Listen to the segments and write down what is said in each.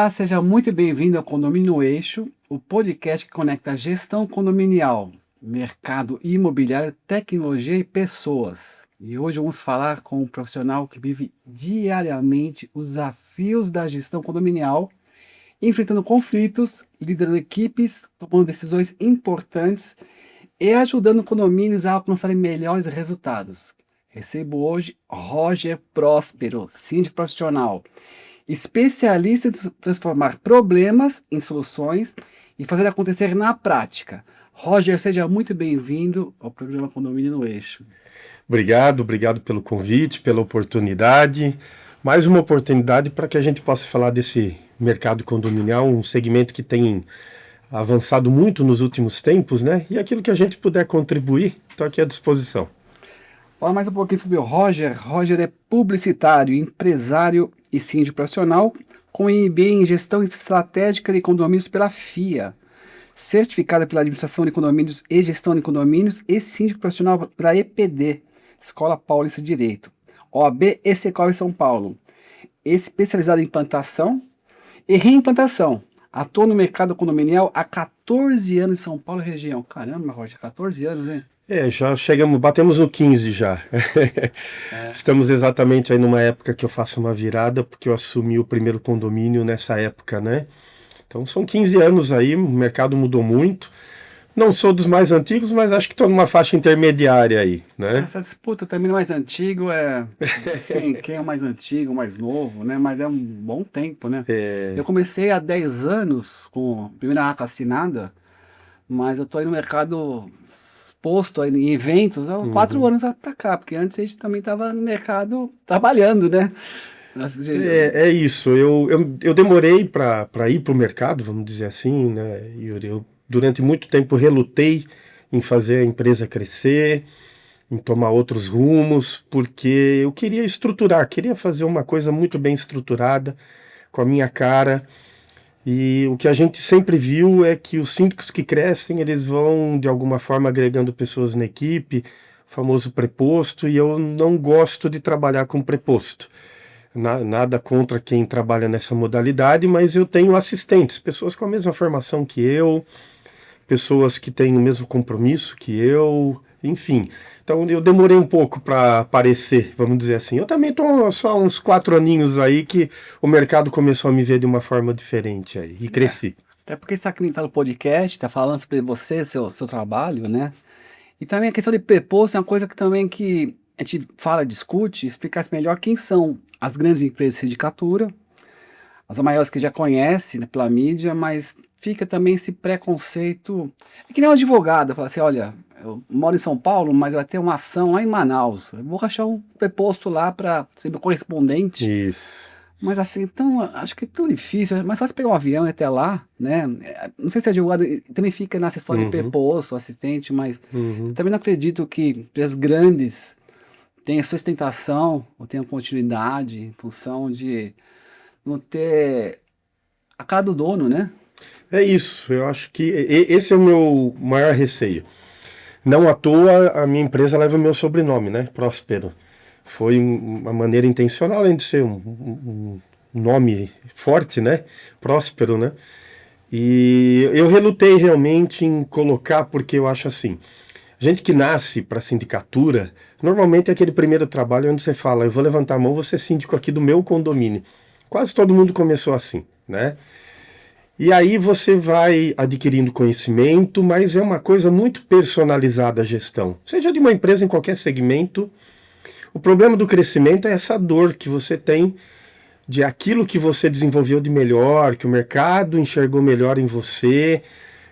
Olá, seja muito bem-vindo ao Condomínio no Eixo, o podcast que conecta gestão condominial, mercado imobiliário, tecnologia e pessoas. E hoje vamos falar com um profissional que vive diariamente os desafios da gestão condominial, enfrentando conflitos, liderando equipes, tomando decisões importantes e ajudando condomínios a alcançarem melhores resultados. Recebo hoje Roger Próspero, síndico profissional, especialista em transformar problemas em soluções e fazer acontecer na prática. Roger, seja muito bem-vindo ao programa Condomínio no Eixo. Obrigado pelo convite, pela oportunidade. Mais uma oportunidade para que a gente possa falar desse mercado condominial, um segmento que tem avançado muito nos últimos tempos, né? E aquilo que a gente puder contribuir, estou aqui à disposição. Fala mais um pouquinho sobre o Roger. Roger é publicitário, empresário e síndico profissional, com MBA em Gestão Estratégica de Condomínios pela FIA, certificado pela Administração de Condomínios e Gestão de Condomínios e síndico profissional pela EPD, Escola Paulista de Direito, OAB e Secov em São Paulo, especializado em implantação e reimplantação. Atua no mercado condominial há 14 anos em São Paulo e região. Caramba, Roger, 14 anos, hein? Já chegamos, batemos no 15 já. Estamos exatamente aí numa época que eu faço uma virada, porque eu assumi o primeiro condomínio nessa época, né? Então são 15 anos aí, o mercado mudou muito. Não sou dos mais antigos, mas acho que estou numa faixa intermediária aí, né? Essa disputa também no mais antigo assim, quem é o mais antigo, o mais novo, né? Mas é um bom tempo, né? Eu comecei há 10 anos com a primeira ata assinada, mas eu tô aí no mercado exposto aí em eventos há 4 anos para cá, porque antes a gente também estava no mercado trabalhando, né? É isso, eu demorei para ir para o mercado, vamos dizer assim, né, Yuri? Eu durante muito tempo relutei em fazer a empresa crescer, em tomar outros rumos, porque eu queria estruturar, queria fazer uma coisa muito bem estruturada, com a minha cara, e o que a gente sempre viu é que os síndicos que crescem, eles vão de alguma forma agregando pessoas na equipe, famoso preposto, e eu não gosto de trabalhar com preposto. Nada contra quem trabalha nessa modalidade, mas eu tenho assistentes, pessoas com a mesma formação que eu, pessoas que têm o mesmo compromisso que eu, enfim. Então eu demorei um pouco para aparecer, vamos dizer assim. Eu também estou só uns 4 aninhos aí que o mercado começou a me ver de uma forma diferente aí, e cresci. Até porque você está no podcast, está falando sobre você, seu trabalho, né? E também a questão de preposto é uma coisa que também que a gente fala, discute, explicasse melhor quem são as grandes empresas de sindicatura, as maiores que já conhece, né, pela mídia, mas fica também esse preconceito. É que nem um advogado, fala assim, olha, eu moro em São Paulo, mas vai ter uma ação lá em Manaus. Eu vou achar um preposto lá para ser meu correspondente. Isso. Mas assim, então, acho que é tão difícil. É mais fácil pegar um avião e ir até lá, né? Não sei se advogado também fica nessa história de preposto, assistente, mas eu também não acredito que empresas grandes tenham sustentação ou tenham continuidade em função de não ter a cara do dono, né? É isso, eu acho que esse é o meu maior receio. Não à toa a minha empresa leva o meu sobrenome, né? Próspero. Foi uma maneira intencional, além de ser um nome forte, né? Próspero, né? E eu relutei realmente em colocar, porque eu acho assim, gente que nasce para sindicatura, normalmente é aquele primeiro trabalho onde você fala, eu vou levantar a mão, vou ser síndico aqui do meu condomínio. Quase todo mundo começou assim, né? E aí você vai adquirindo conhecimento, mas é uma coisa muito personalizada a gestão. Seja de uma empresa em qualquer segmento, o problema do crescimento é essa dor que você tem de aquilo que você desenvolveu de melhor, que o mercado enxergou melhor em você,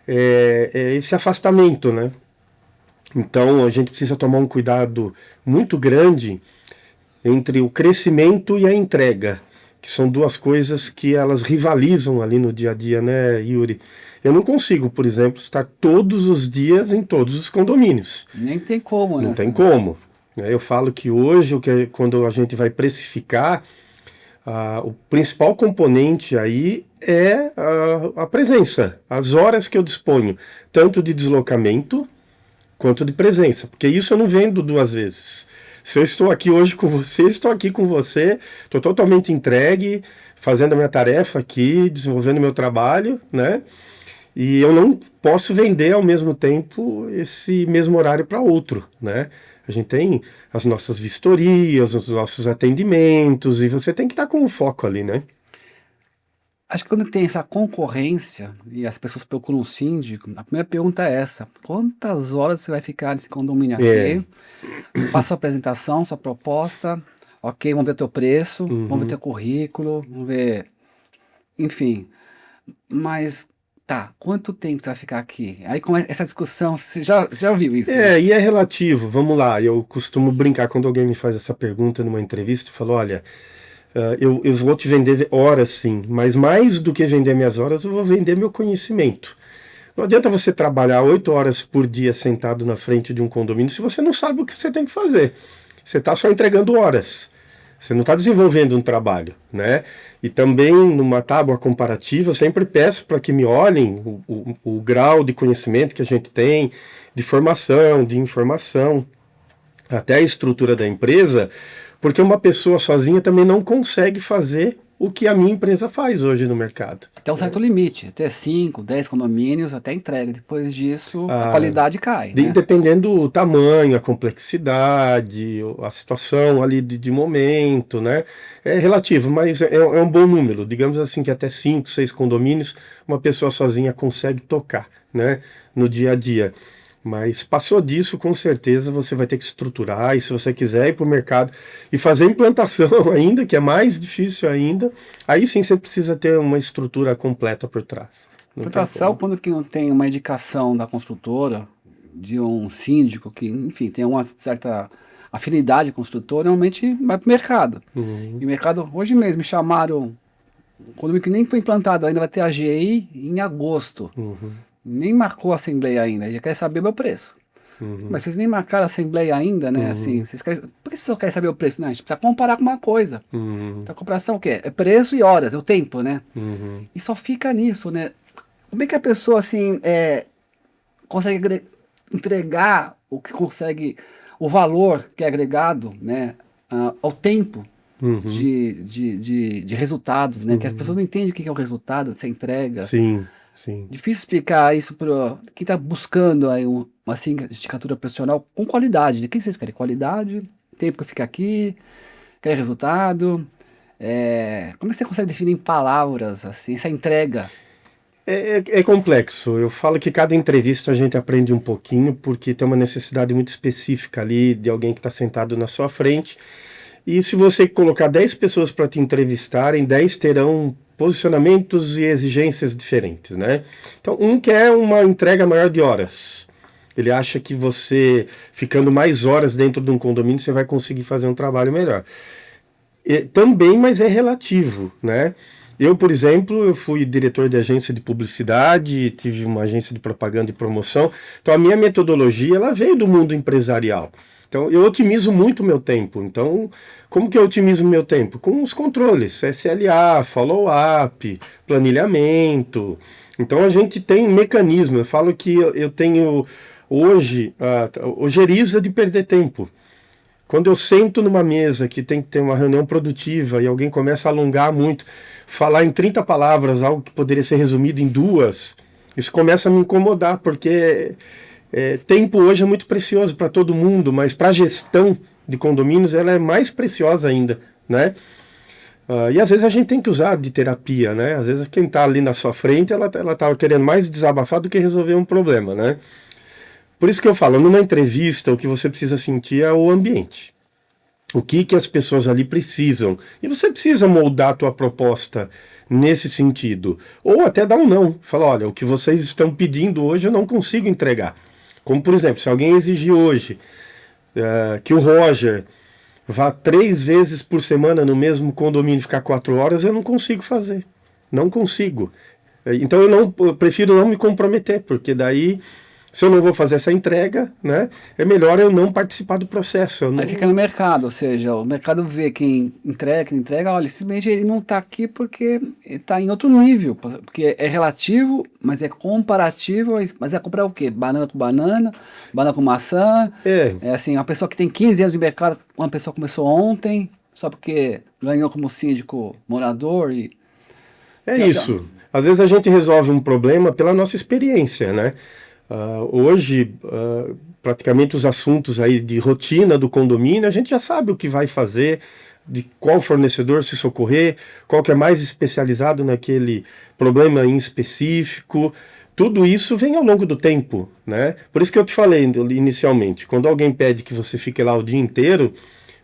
é esse afastamento, né? Então a gente precisa tomar um cuidado muito grande entre o crescimento e a entrega, que são duas coisas que elas rivalizam ali no dia a dia, né, Yuri? Eu não consigo, por exemplo, estar todos os dias em todos os condomínios. Nem tem como, né? Não tem como. Eu falo que hoje, quando a gente vai precificar, o principal componente aí é a presença, as horas que eu disponho, tanto de deslocamento quanto de presença, porque isso eu não vendo 2 vezes. Se eu estou aqui hoje com você, estou aqui com você, estou totalmente entregue, fazendo a minha tarefa aqui, desenvolvendo meu trabalho, né? E eu não posso vender ao mesmo tempo esse mesmo horário para outro, né? A gente tem as nossas vistorias, os nossos atendimentos, e você tem que estar com o foco ali, né? Acho que quando tem essa concorrência e as pessoas procuram um síndico, a primeira pergunta é essa: quantas horas você vai ficar nesse condomínio É. aqui? Passa sua apresentação, sua proposta, ok, vamos ver teu preço, vamos ver Uhum. teu currículo, vamos ver, enfim. Mas tá, quanto tempo você vai ficar aqui? Aí começa essa discussão, você já ouviu isso, né? É, e é relativo, vamos lá. Eu costumo brincar quando alguém me faz essa pergunta numa entrevista, eu falo, olha, eu vou te vender horas sim, mas mais do que vender minhas horas, eu vou vender meu conhecimento. Não adianta você trabalhar 8 horas por dia sentado na frente de um condomínio se você não sabe o que você tem que fazer. Você está só entregando horas. Você não está desenvolvendo um trabalho, né? E também numa tábua comparativa, eu sempre peço para que me olhem o grau de conhecimento que a gente tem, de formação, de informação, até a estrutura da empresa, porque uma pessoa sozinha também não consegue fazer o que a minha empresa faz hoje no mercado. Até um certo limite, até 5, 10 condomínios, até entrega. Depois disso, a Ah, qualidade cai, né? dependendo do tamanho, a complexidade, a situação ali de momento, né? É relativo, mas é um bom número. Digamos assim que até 5, 6 condomínios uma pessoa sozinha consegue tocar, né? No dia a dia. Mas passou disso, com certeza você vai ter que estruturar, e se você quiser ir para o mercado e fazer implantação ainda, que é mais difícil ainda, aí sim você precisa ter uma estrutura completa por trás. Não tem Implantação, como. quando que não tem uma indicação da construtora, de um síndico que, enfim, tem uma certa afinidade com o construtor, normalmente vai para o mercado. Uhum, E o mercado, hoje mesmo, me chamaram, um condomínio que nem foi implantado ainda, vai ter AGI em agosto. uhum, Nem marcou a assembleia ainda, já quer saber meu preço. uhum, Mas vocês nem marcaram a assembleia ainda, né? Assim, uhum, vocês querem, por que vocês só querem saber o preço? Não, a gente precisa comparar com uma coisa. uhum, Então a comparação é o quê? É preço e horas, é o tempo, né? uhum. E só fica nisso, né? Como é que a pessoa, assim, consegue entregar o que consegue, o valor que é agregado, né, ao tempo Uhum, de resultados, né? Que as pessoas uhum. não entendem o que é o resultado dessa entrega. Sim, sim. Difícil explicar isso para quem está buscando aí uma sindicatura profissional com qualidade, né? O que vocês querem? Qualidade, tempo que fica aqui, quer resultado. Como é que você consegue definir em palavras assim essa entrega? É complexo. Eu falo que cada entrevista a gente aprende um pouquinho, porque tem uma necessidade muito específica ali de alguém que está sentado na sua frente. E se você colocar 10 pessoas para te entrevistarem, 10 terão posicionamentos e exigências diferentes, né? Então, um quer uma entrega maior de horas. Ele acha que você, ficando mais horas dentro de um condomínio, você vai conseguir fazer um trabalho melhor. Também, mas é relativo, né? Eu, por exemplo, eu fui diretor de agência de publicidade, tive uma agência de propaganda e promoção. Então, a minha metodologia, ela veio do mundo empresarial. Então, eu otimizo muito o meu tempo. Então, como que eu otimizo o meu tempo? Com os controles, SLA, follow-up, planilhamento. Então, a gente tem um mecanismo. Eu falo que eu tenho hoje a ojeriza de perder tempo. Quando eu sento numa mesa que tem que ter uma reunião produtiva e alguém começa a alongar muito, falar em 30 palavras algo que poderia ser resumido em duas, isso começa a me incomodar, porque tempo hoje é muito precioso para todo mundo, mas para a gestão de condomínios ela é mais preciosa ainda, né? E às vezes a gente tem que usar de terapia, né? Às vezes quem está ali na sua frente, ela tá querendo mais desabafar do que resolver um problema, né? Por isso que eu falo, numa entrevista, o que você precisa sentir é o ambiente. O que as pessoas ali precisam. E você precisa moldar a tua proposta nesse sentido. Ou até dar um não. Falar, olha, o que vocês estão pedindo hoje eu não consigo entregar. Como, por exemplo, se alguém exigir hoje que o Roger vá 3 vezes por semana no mesmo condomínio e ficar 4 horas, eu não consigo fazer. Não consigo. Então eu prefiro não me comprometer, porque daí se eu não vou fazer essa entrega, né, é melhor eu não participar do processo. Eu Aí fica não... no mercado, ou seja, o mercado vê quem entrega, olha, simplesmente ele não está aqui porque ele está em outro nível, porque é relativo, mas é comparativo, mas é comprar o quê? Banana com banana, banana com maçã, É, é assim, uma pessoa que tem 15 anos de mercado, uma pessoa começou ontem, só porque ganhou como síndico morador e... É isso. Às vezes a gente resolve um problema pela nossa experiência, né? Hoje, praticamente os assuntos aí de rotina do condomínio, a gente já sabe o que vai fazer, de qual fornecedor se socorrer, qual que é mais especializado naquele problema em específico. Tudo isso vem ao longo do tempo, né? Por isso que eu te falei inicialmente, quando alguém pede que você fique lá o dia inteiro,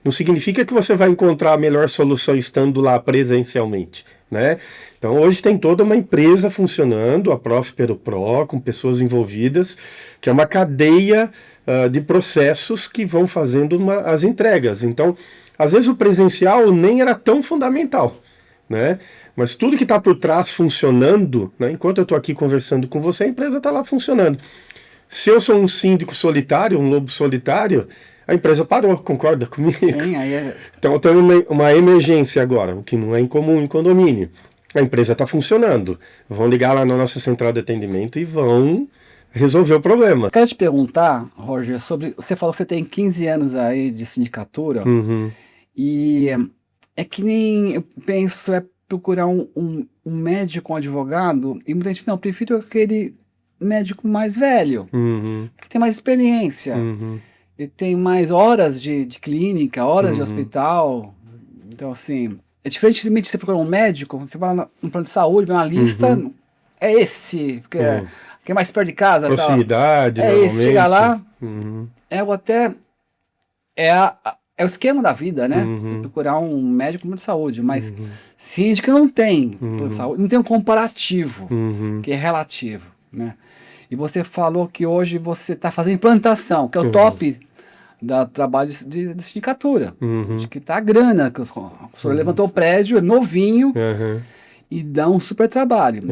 não significa que você vai encontrar a melhor solução estando lá presencialmente, né? Então hoje tem toda uma empresa funcionando, a Próspero Pro, com pessoas envolvidas, que é uma cadeia de processos que vão fazendo as entregas. Então, às vezes o presencial nem era tão fundamental, né? Mas tudo que está por trás funcionando, né? Enquanto eu estou aqui conversando com você, a empresa está lá funcionando. Se eu sou um síndico solitário, um lobo solitário, a empresa parou, concorda comigo? Sim, aí é... Então eu tenho uma emergência agora, o que não é incomum em condomínio. A empresa está funcionando. Vão ligar lá na nossa central de atendimento e vão resolver o problema. Quero te perguntar, Roger, sobre... Você falou que você tem 15 anos aí de sindicatura, e é que nem eu penso, você vai procurar um médico, um advogado, e muita gente, não, eu prefiro aquele médico mais velho, que tem mais experiência, ele tem mais horas de clínica, horas de hospital. Então, assim, é diferente de você procurar um médico, você vai no plano de saúde, vê uma lista, é esse, porque que é mais perto de casa. Proximidade, tal. É esse, chega lá, é o esquema da vida, né? Você procurar um médico no plano de saúde, mas síndico não tem plano de saúde, não tem um comparativo, que é relativo, né? E você falou que hoje você está fazendo implantação, que é o top do trabalho de sindicatura, de que tá a grana, que o senhor levantou o prédio, é novinho, e dá um super trabalho.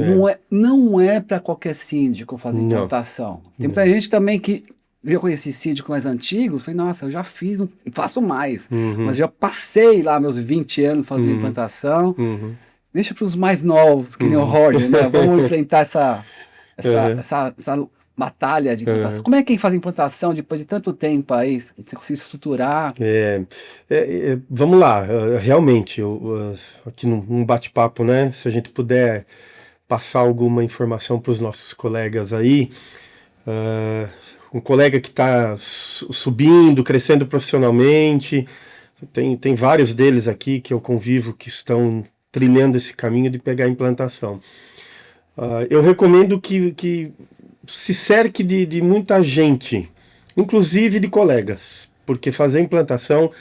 Não é para qualquer síndico fazer implantação. Tem muita gente também que eu conheci síndicos mais antigos, falei, nossa, eu já fiz, não faço mais, mas já passei lá meus 20 anos fazendo implantação. Deixa para os mais novos, que nem o Roger, né? Vamos enfrentar essa batalha de implantação. Como é que faz implantação depois de tanto tempo aí? Você consegue estruturar? Vamos lá, realmente, aqui num bate-papo, né? Se a gente puder passar alguma informação para os nossos colegas aí, um colega que está subindo, crescendo profissionalmente, tem vários deles aqui que eu convivo que estão trilhando esse caminho de pegar a implantação. Eu recomendo que se cerque de muita gente, inclusive de colegas, porque fazer implantação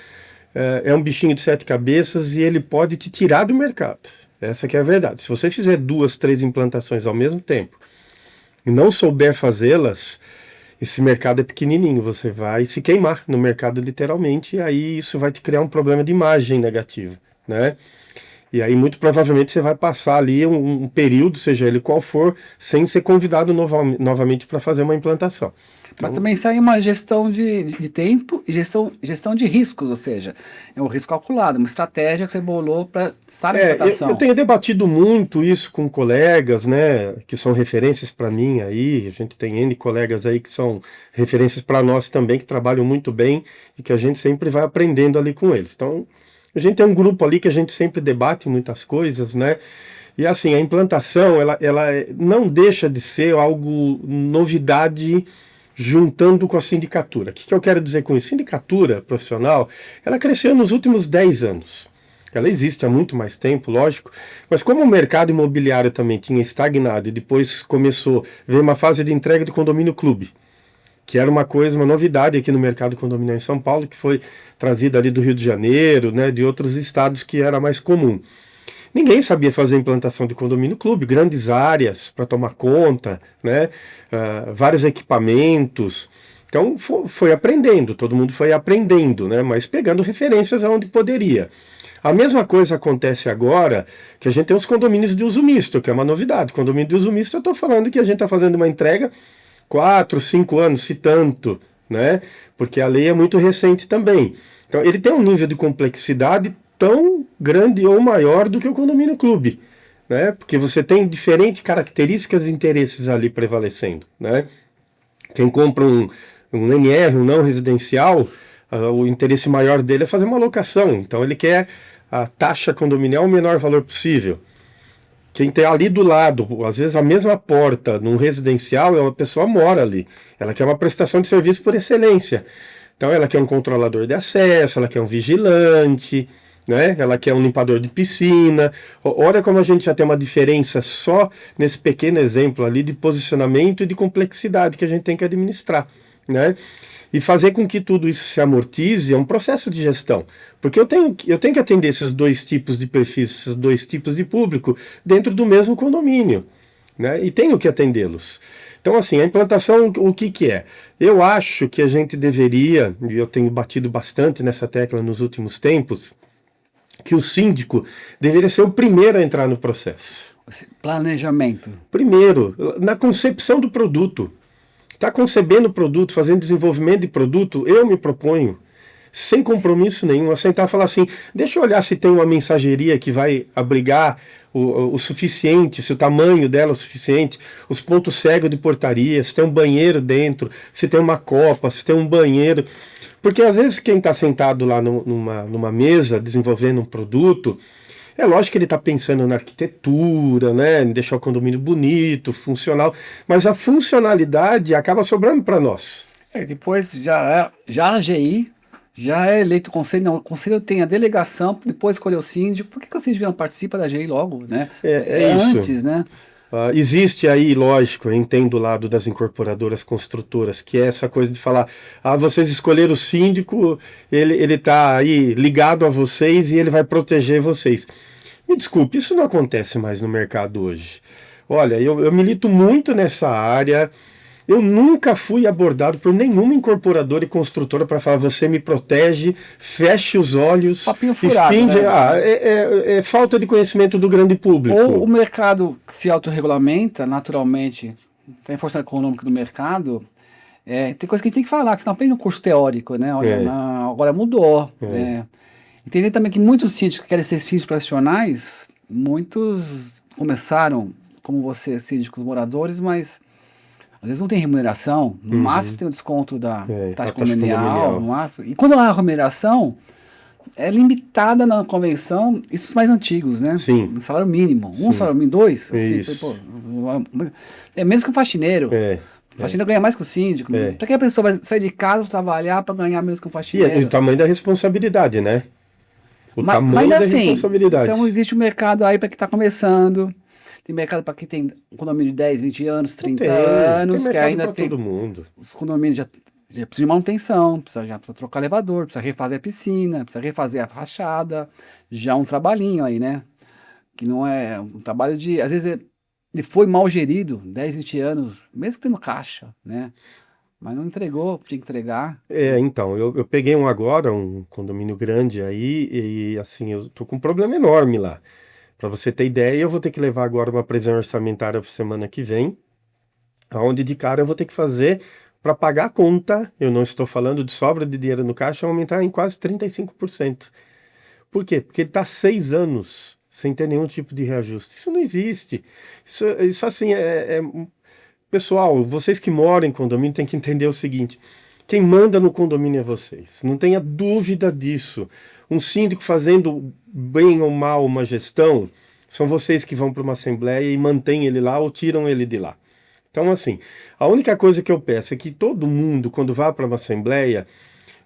é um bichinho de 7 cabeças e ele pode te tirar do mercado. Essa que é a verdade. Se você fizer 2, 3 implantações ao mesmo tempo e não souber fazê-las, esse mercado é pequenininho, você vai se queimar no mercado literalmente, e aí isso vai te criar um problema de imagem negativa, né? E aí muito provavelmente você vai passar ali um período, seja ele qual for, sem ser convidado novamente para fazer uma implantação. Mas também sai uma gestão de tempo e gestão de riscos, ou seja, é um risco calculado, uma estratégia que você bolou para estar na implantação. Eu tenho debatido muito isso com colegas, né, que são referências para mim aí, a gente tem N colegas aí que são referências para nós também, que trabalham muito bem e que a gente sempre vai aprendendo ali com eles. Então, a gente tem um grupo ali que a gente sempre debate muitas coisas, né, e assim, a implantação, ela não deixa de ser algo novidade juntando com a sindicatura. O que eu quero dizer com isso? Sindicatura profissional, ela cresceu nos últimos 10 anos. Ela existe há muito mais tempo, lógico, mas como o mercado imobiliário também tinha estagnado e depois veio uma fase de entrega de condomínio clube, que era uma novidade aqui no mercado condominial em São Paulo, que foi trazida ali do Rio de Janeiro, né, de outros estados que era mais comum. Ninguém sabia fazer implantação de condomínio clube, grandes áreas para tomar conta, né? Vários equipamentos. Então foi aprendendo, todo mundo foi aprendendo, né? Mas pegando referências aonde poderia. A mesma coisa acontece agora, que a gente tem os condomínios de uso misto, que é uma novidade. Condomínio de uso misto, eu estou falando que a gente está fazendo uma entrega 4, 5 anos, se tanto, né? Porque a lei é muito recente também. Então ele tem um nível de complexidade tão grande ou maior do que o condomínio clube, né? Porque você tem diferentes características e interesses ali prevalecendo, né? Quem compra um NR, um não residencial, O interesse maior dele é fazer uma locação. Então ele quer a taxa condominial o menor valor possível. Quem tem ali do lado, às vezes a mesma porta num residencial, é uma pessoa mora ali. Ela quer uma prestação de serviço por excelência. Então ela quer um controlador de acesso, ela quer um vigilante, né? Ela quer um limpador de piscina. Olha como a gente já tem uma diferença só nesse pequeno exemplo ali de posicionamento e de complexidade que a gente tem que administrar, né? E fazer com que tudo isso se amortize é um processo de gestão. Porque eu tenho que atender esses dois tipos de perfis, esses dois tipos de público dentro do mesmo condomínio, né? E tenho que atendê-los. Então, assim, a implantação, o que é? Eu acho que a gente deveria, e eu tenho batido bastante nessa tecla nos últimos tempos, que o síndico deveria ser o primeiro a entrar no processo. Planejamento. Primeiro, na concepção do produto. Está concebendo o produto, fazendo desenvolvimento de produto, eu me proponho, sem compromisso nenhum, a sentar e falar assim, deixa eu olhar se tem uma mensageria que vai abrigar o suficiente, se o tamanho dela é o suficiente, os pontos cegos de portaria, se tem um banheiro dentro, se tem uma copa, se tem um banheiro. Porque às vezes quem está sentado lá numa mesa desenvolvendo um produto, é lógico que ele está pensando na arquitetura, né, em deixar o condomínio bonito, funcional, mas a funcionalidade acaba sobrando para nós. Depois já a AGI, já é eleito o conselho, não, o conselho tem a delegação, depois escolher o síndico. Por que o síndico não participa da AGI logo, né? É isso. Antes, né? Existe aí, lógico, eu entendo o lado das incorporadoras construtoras, que é essa coisa de falar, vocês escolheram o síndico, ele está aí ligado a vocês e ele vai proteger vocês. Me desculpe, isso não acontece mais no mercado hoje. Olha, eu milito muito nessa área, eu nunca fui abordado por nenhuma incorporadora e construtora para falar, você me protege, feche os olhos papinho furado, e finge. né? É falta de conhecimento do grande público. Ou o mercado se autorregulamenta naturalmente, tem força econômica do mercado, tem coisa que a gente tem que falar, que você não aprende um curso teórico, né? Olha, agora mudou. Né? Entender também que muitos síndicos que querem ser síndicos profissionais, muitos começaram como você, síndicos moradores, mas às vezes não tem remuneração, no máximo tem o desconto da taxa condominial, no máximo. E quando há remuneração, é limitada na convenção, isso mais antigos, né? Sim. Um salário mínimo, Sim. Salário mínimo, 2. Assim, isso. É menos que um faxineiro. O faxineiro ganha mais que o síndico. Para que a pessoa vai sair de casa trabalhar para ganhar menos que um faxineiro? E o tamanho da responsabilidade, né? Mas assim, responsabilidade. Então existe um mercado aí para quem está começando. Tem mercado para quem tem um condomínio de 10, 20 anos, 30 anos, tem que ainda tem todo mundo. Os condomínios já precisa de manutenção, precisa trocar elevador, precisa refazer a piscina, precisa refazer a fachada, já um trabalhinho aí, né? Que não é um trabalho de, às vezes ele foi mal gerido, 10, 20 anos, mesmo tendo caixa, né? Mas não entregou, tinha que entregar. Então, eu peguei um condomínio grande aí, e assim, eu tô com um problema enorme lá. Para você ter ideia, eu vou ter que levar agora uma previsão orçamentária para semana que vem, onde de cara eu vou ter que fazer para pagar a conta, eu não estou falando de sobra de dinheiro no caixa, aumentar em quase 35%. Por quê? Porque ele está 6 anos sem ter nenhum tipo de reajuste. Isso não existe. Isso assim, Pessoal, vocês que moram em condomínio têm que entender o seguinte, quem manda no condomínio é vocês, não tenha dúvida disso. Um síndico fazendo bem ou mal uma gestão, são vocês que vão para uma assembleia e mantêm ele lá ou tiram ele de lá. Então, assim, a única coisa que eu peço é que todo mundo, quando vá para uma assembleia,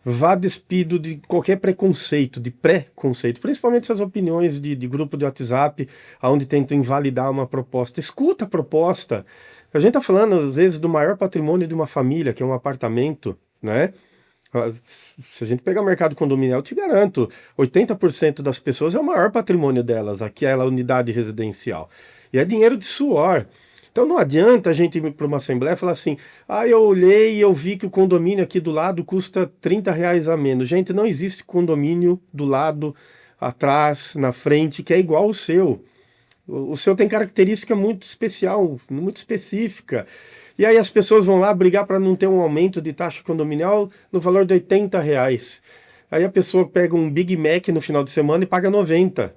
vá despido de qualquer preconceito, de pré-conceito, principalmente essas opiniões de grupo de WhatsApp, onde tentam invalidar uma proposta. Escuta a proposta. A gente está falando, às vezes, do maior patrimônio de uma família, que é um apartamento, né? Se a gente pegar o mercado condominial, eu te garanto, 80% das pessoas é o maior patrimônio delas, aquela unidade residencial. E é dinheiro de suor. Então não adianta a gente ir para uma assembleia e falar assim, eu olhei e eu vi que o condomínio aqui do lado custa R$30 a menos. Gente, não existe condomínio do lado, atrás, na frente, que é igual ao seu. O seu tem característica muito especial, muito específica. E aí as pessoas vão lá brigar para não ter um aumento de taxa condominial no valor de R$80. Aí a pessoa pega um Big Mac no final de semana e paga 90,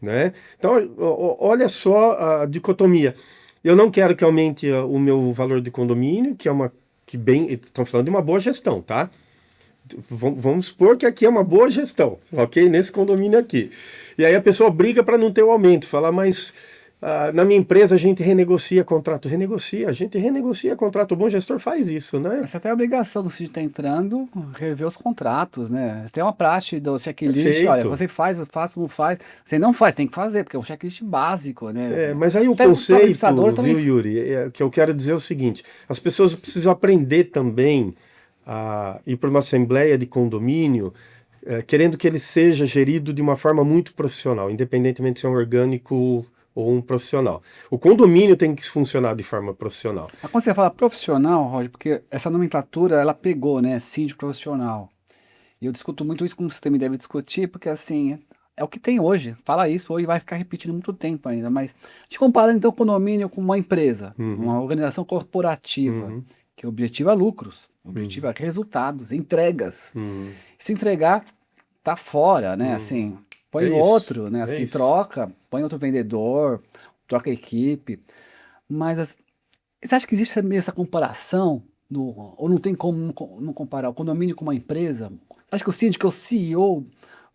né? Então, olha só a dicotomia. Eu não quero que aumente o meu valor de condomínio, estão falando de uma boa gestão, tá? vamos supor que aqui é uma boa gestão, ok? Nesse condomínio aqui. E aí a pessoa briga para não ter o aumento, fala, mas na minha empresa a gente renegocia contrato. A gente renegocia contrato. O bom gestor faz isso, né? Essa até é a obrigação do síndico estar entrando, rever os contratos, né? Tem uma praxe do checklist, Perfeito. olha, você faz, eu faço, não faz. Você não faz, tem que fazer, porque é um checklist básico, né? Mas aí o Até conceito, administrador também- viu, Yuri, que eu quero dizer é o seguinte, as pessoas precisam aprender também a ir para uma assembleia de condomínio, querendo que ele seja gerido de uma forma muito profissional, independentemente se é um orgânico ou um profissional. O condomínio tem que funcionar de forma profissional. Mas quando você fala profissional, Roger, porque essa nomenclatura, ela pegou, né? Síndico profissional. E eu discuto muito isso com o sistema e deve discutir, porque assim, é o que tem hoje. Fala isso hoje vai ficar repetindo muito tempo ainda. Mas te comparando então o condomínio com uma empresa, uma organização corporativa, que o objetivo é lucros, o objetivo é resultados, entregas. Se entregar, tá fora, né? Assim, põe É isso, outro, né? é Assim, isso. troca, põe outro vendedor, troca a equipe. Mas você acha que existe essa comparação? Ou não tem como não comparar o condomínio com uma empresa? Acho que o síndico é o CEO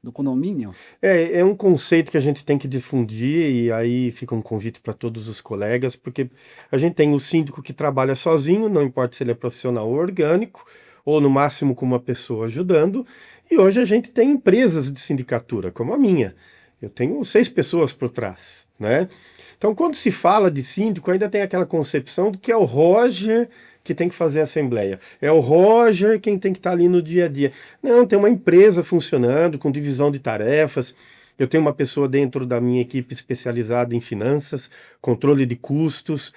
do condomínio. É um conceito que a gente tem que difundir, e aí fica um convite para todos os colegas, porque a gente tem o síndico que trabalha sozinho, não importa se ele é profissional ou orgânico, ou no máximo com uma pessoa ajudando, e hoje a gente tem empresas de sindicatura, como a minha. Eu tenho 6 pessoas por trás, né? Então, quando se fala de síndico, ainda tem aquela concepção de que é o Roger que tem que fazer a assembleia. É o Roger quem tem que estar ali no dia a dia. Não, tem uma empresa funcionando, com divisão de tarefas. Eu tenho uma pessoa dentro da minha equipe especializada em finanças, controle de custos,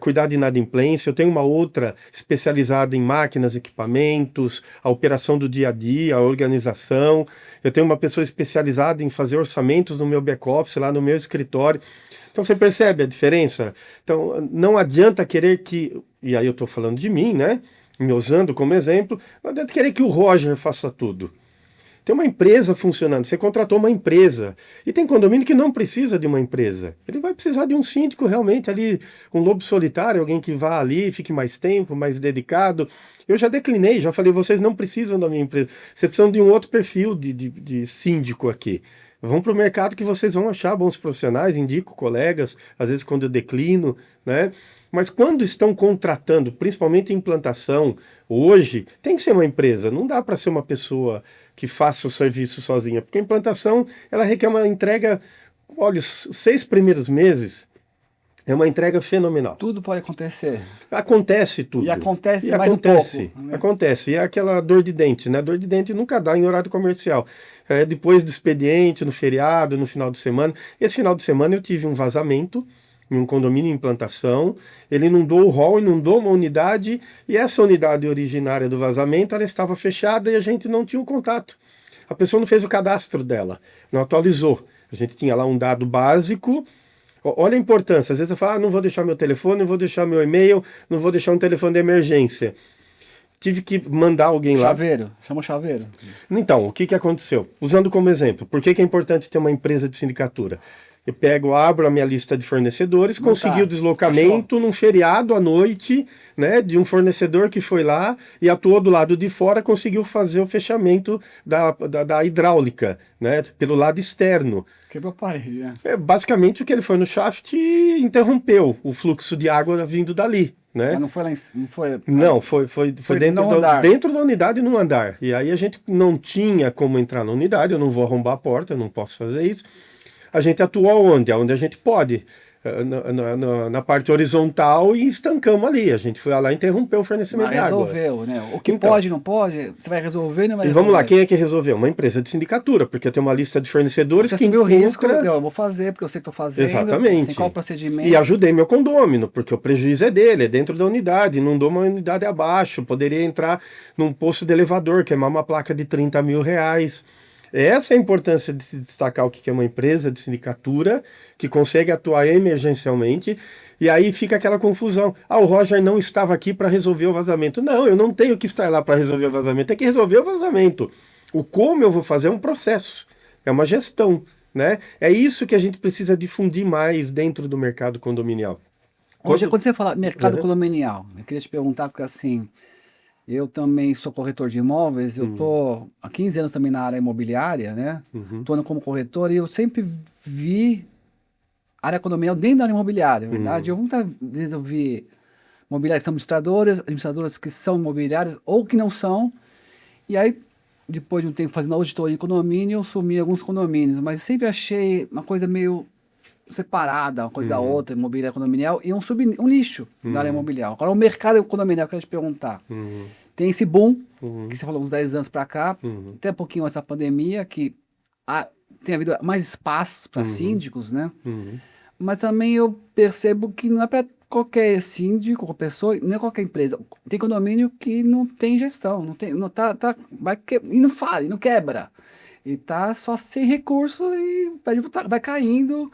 cuidar de inadimplência. Eu tenho uma outra especializada em máquinas, equipamentos, a operação do dia a dia, a organização. Eu tenho uma pessoa especializada em fazer orçamentos no meu back-office, lá no meu escritório. Então você percebe a diferença? Então não adianta querer que, e aí eu estou falando de mim, né? Me usando como exemplo, não adianta querer que o Roger faça tudo. Tem uma empresa funcionando, você contratou uma empresa. E tem condomínio que não precisa de uma empresa. Ele vai precisar de um síndico realmente ali, um lobo solitário, alguém que vá ali, fique mais tempo, mais dedicado. Eu já declinei, já falei, vocês não precisam da minha empresa. Vocês precisam de um outro perfil de síndico aqui. Vão para o mercado que vocês vão achar bons profissionais, indico colegas, às vezes quando eu declino, né? Mas quando estão contratando, principalmente em implantação, hoje, tem que ser uma empresa, não dá para ser uma pessoa que faça o serviço sozinha, porque a implantação, ela requer uma entrega, olha, os 6 primeiros meses é uma entrega fenomenal. Tudo pode acontecer. Acontece tudo. E acontece E mais acontece, um pouco. Né? Acontece. E é aquela dor de dente, né? Dor de dente nunca dá em horário comercial. É depois do expediente, no feriado, no final de semana. Esse final de semana eu tive um vazamento em um condomínio em implantação. Ele inundou o hall, inundou uma unidade, e essa unidade originária do vazamento, ela estava fechada e a gente não tinha o contato. A pessoa não fez o cadastro dela, não atualizou. A gente tinha lá um dado básico. Olha a importância. Às vezes eu falo, não vou deixar meu telefone, não vou deixar meu e-mail, não vou deixar um telefone de emergência. Tive que mandar alguém lá. Chaveiro, chama o chaveiro. Então, o que aconteceu? Usando como exemplo, por que é importante ter uma empresa de sindicatura? Eu pego, abro a minha lista de fornecedores, consegui o deslocamento num feriado à noite, né, de um fornecedor que foi lá e atuou do lado de fora, conseguiu fazer o fechamento da hidráulica, né, pelo lado externo. Quebrou a parede, né? Basicamente o que ele foi no shaft e interrompeu o fluxo de água vindo dali. Né? Mas não foi lá foi dentro da unidade no andar. E aí a gente não tinha como entrar na unidade, eu não vou arrombar a porta, eu não posso fazer isso. A gente atuou onde? Onde a gente pode. Na parte horizontal e estancamos ali. A gente foi lá e interrompeu o fornecimento de água. Resolveu, né? O que pode, não pode, você vai resolver, não vai resolver. E vamos lá, quem é que resolveu? Uma empresa de sindicatura, porque tem uma lista de fornecedores você que assumiu o risco, eu vou fazer, porque eu sei que estou fazendo. Exatamente. Sei qual o procedimento. E ajudei meu condômino, porque o prejuízo é dele, é dentro da unidade, não dou uma unidade abaixo, poderia entrar num posto de elevador, queimar uma placa de 30 mil reais. Essa é a importância de se destacar o que é uma empresa de sindicatura que consegue atuar emergencialmente, e aí fica aquela confusão. O Roger não estava aqui para resolver o vazamento. Não, eu não tenho que estar lá para resolver o vazamento, tem que resolver o vazamento. O como eu vou fazer é um processo, é uma gestão, né? É isso que a gente precisa difundir mais dentro do mercado condominial. Hoje, quando você fala mercado condominial, eu queria te perguntar, porque assim, Eu também sou corretor de imóveis, eu tô há 15 anos também na área imobiliária, né? Atuando como corretor e eu sempre vi área condominial dentro da área imobiliária, na verdade. Muitas vezes eu vi imobiliárias que são administradoras que são imobiliárias ou que não são. E aí, depois de um tempo fazendo auditoria de condomínio, eu assumi alguns condomínios, mas eu sempre achei uma coisa meio separada, uma coisa da outra, imobiliária condominial, e um nicho da área imobiliária. Agora, o mercado condominial, eu quero te perguntar, tem esse boom, que você falou uns 10 anos para cá, até um pouquinho essa pandemia, que tem havido mais espaços para síndicos, né? Mas também eu percebo que não é para qualquer síndico, qualquer pessoa, nem qualquer empresa. Tem condomínio que não tem gestão, e não fala, e não quebra. E tá só sem recurso e vai caindo.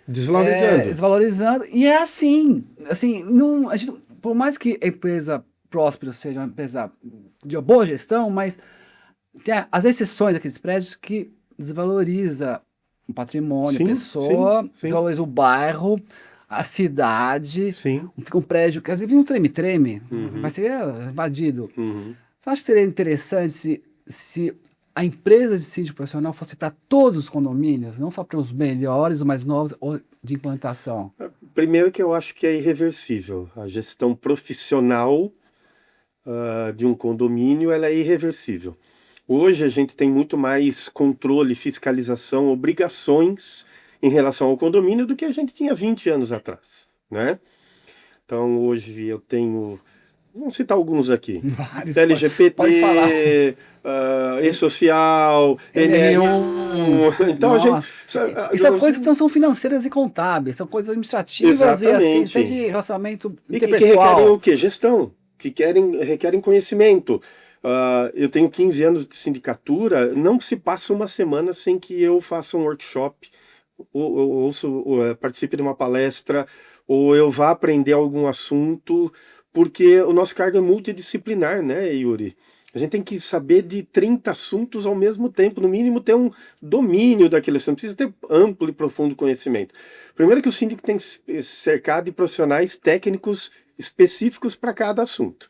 Desvalorizando. E é assim, não, por mais que a empresa próspera seja uma empresa de boa gestão, mas tem as exceções daqueles prédios que desvaloriza o patrimônio, a pessoa, desvaloriza o bairro, a cidade, fica um prédio que às vezes vem um treme-treme, vai ser invadido. Você acha que seria interessante se a empresa de síndico profissional fosse para todos os condomínios, não só para os melhores, os mais novos ou de implantação? Primeiro que eu acho que é irreversível. A gestão profissional de um condomínio, ela é irreversível. Hoje a gente tem muito mais controle, fiscalização, obrigações em relação ao condomínio do que a gente tinha 20 anos atrás, né? Então hoje eu tenho, vamos citar alguns aqui, LGPT, pode falar. E-Social, NR1. Então a gente... Isso são coisas que não são financeiras e contábeis, são coisas administrativas e assim, de relacionamento interpessoal. Que requerem o quê? Gestão, que requerem conhecimento. Eu tenho 15 anos de sindicatura, não se passa uma semana sem que eu faça um workshop, ou participe de uma palestra, ou eu vá aprender algum assunto, porque o nosso cargo é multidisciplinar, né, Yuri? A gente tem que saber de 30 assuntos ao mesmo tempo, no mínimo ter um domínio daquele assunto, precisa ter amplo e profundo conhecimento. Primeiro que o síndico tem que ser cercado de profissionais técnicos específicos para cada assunto.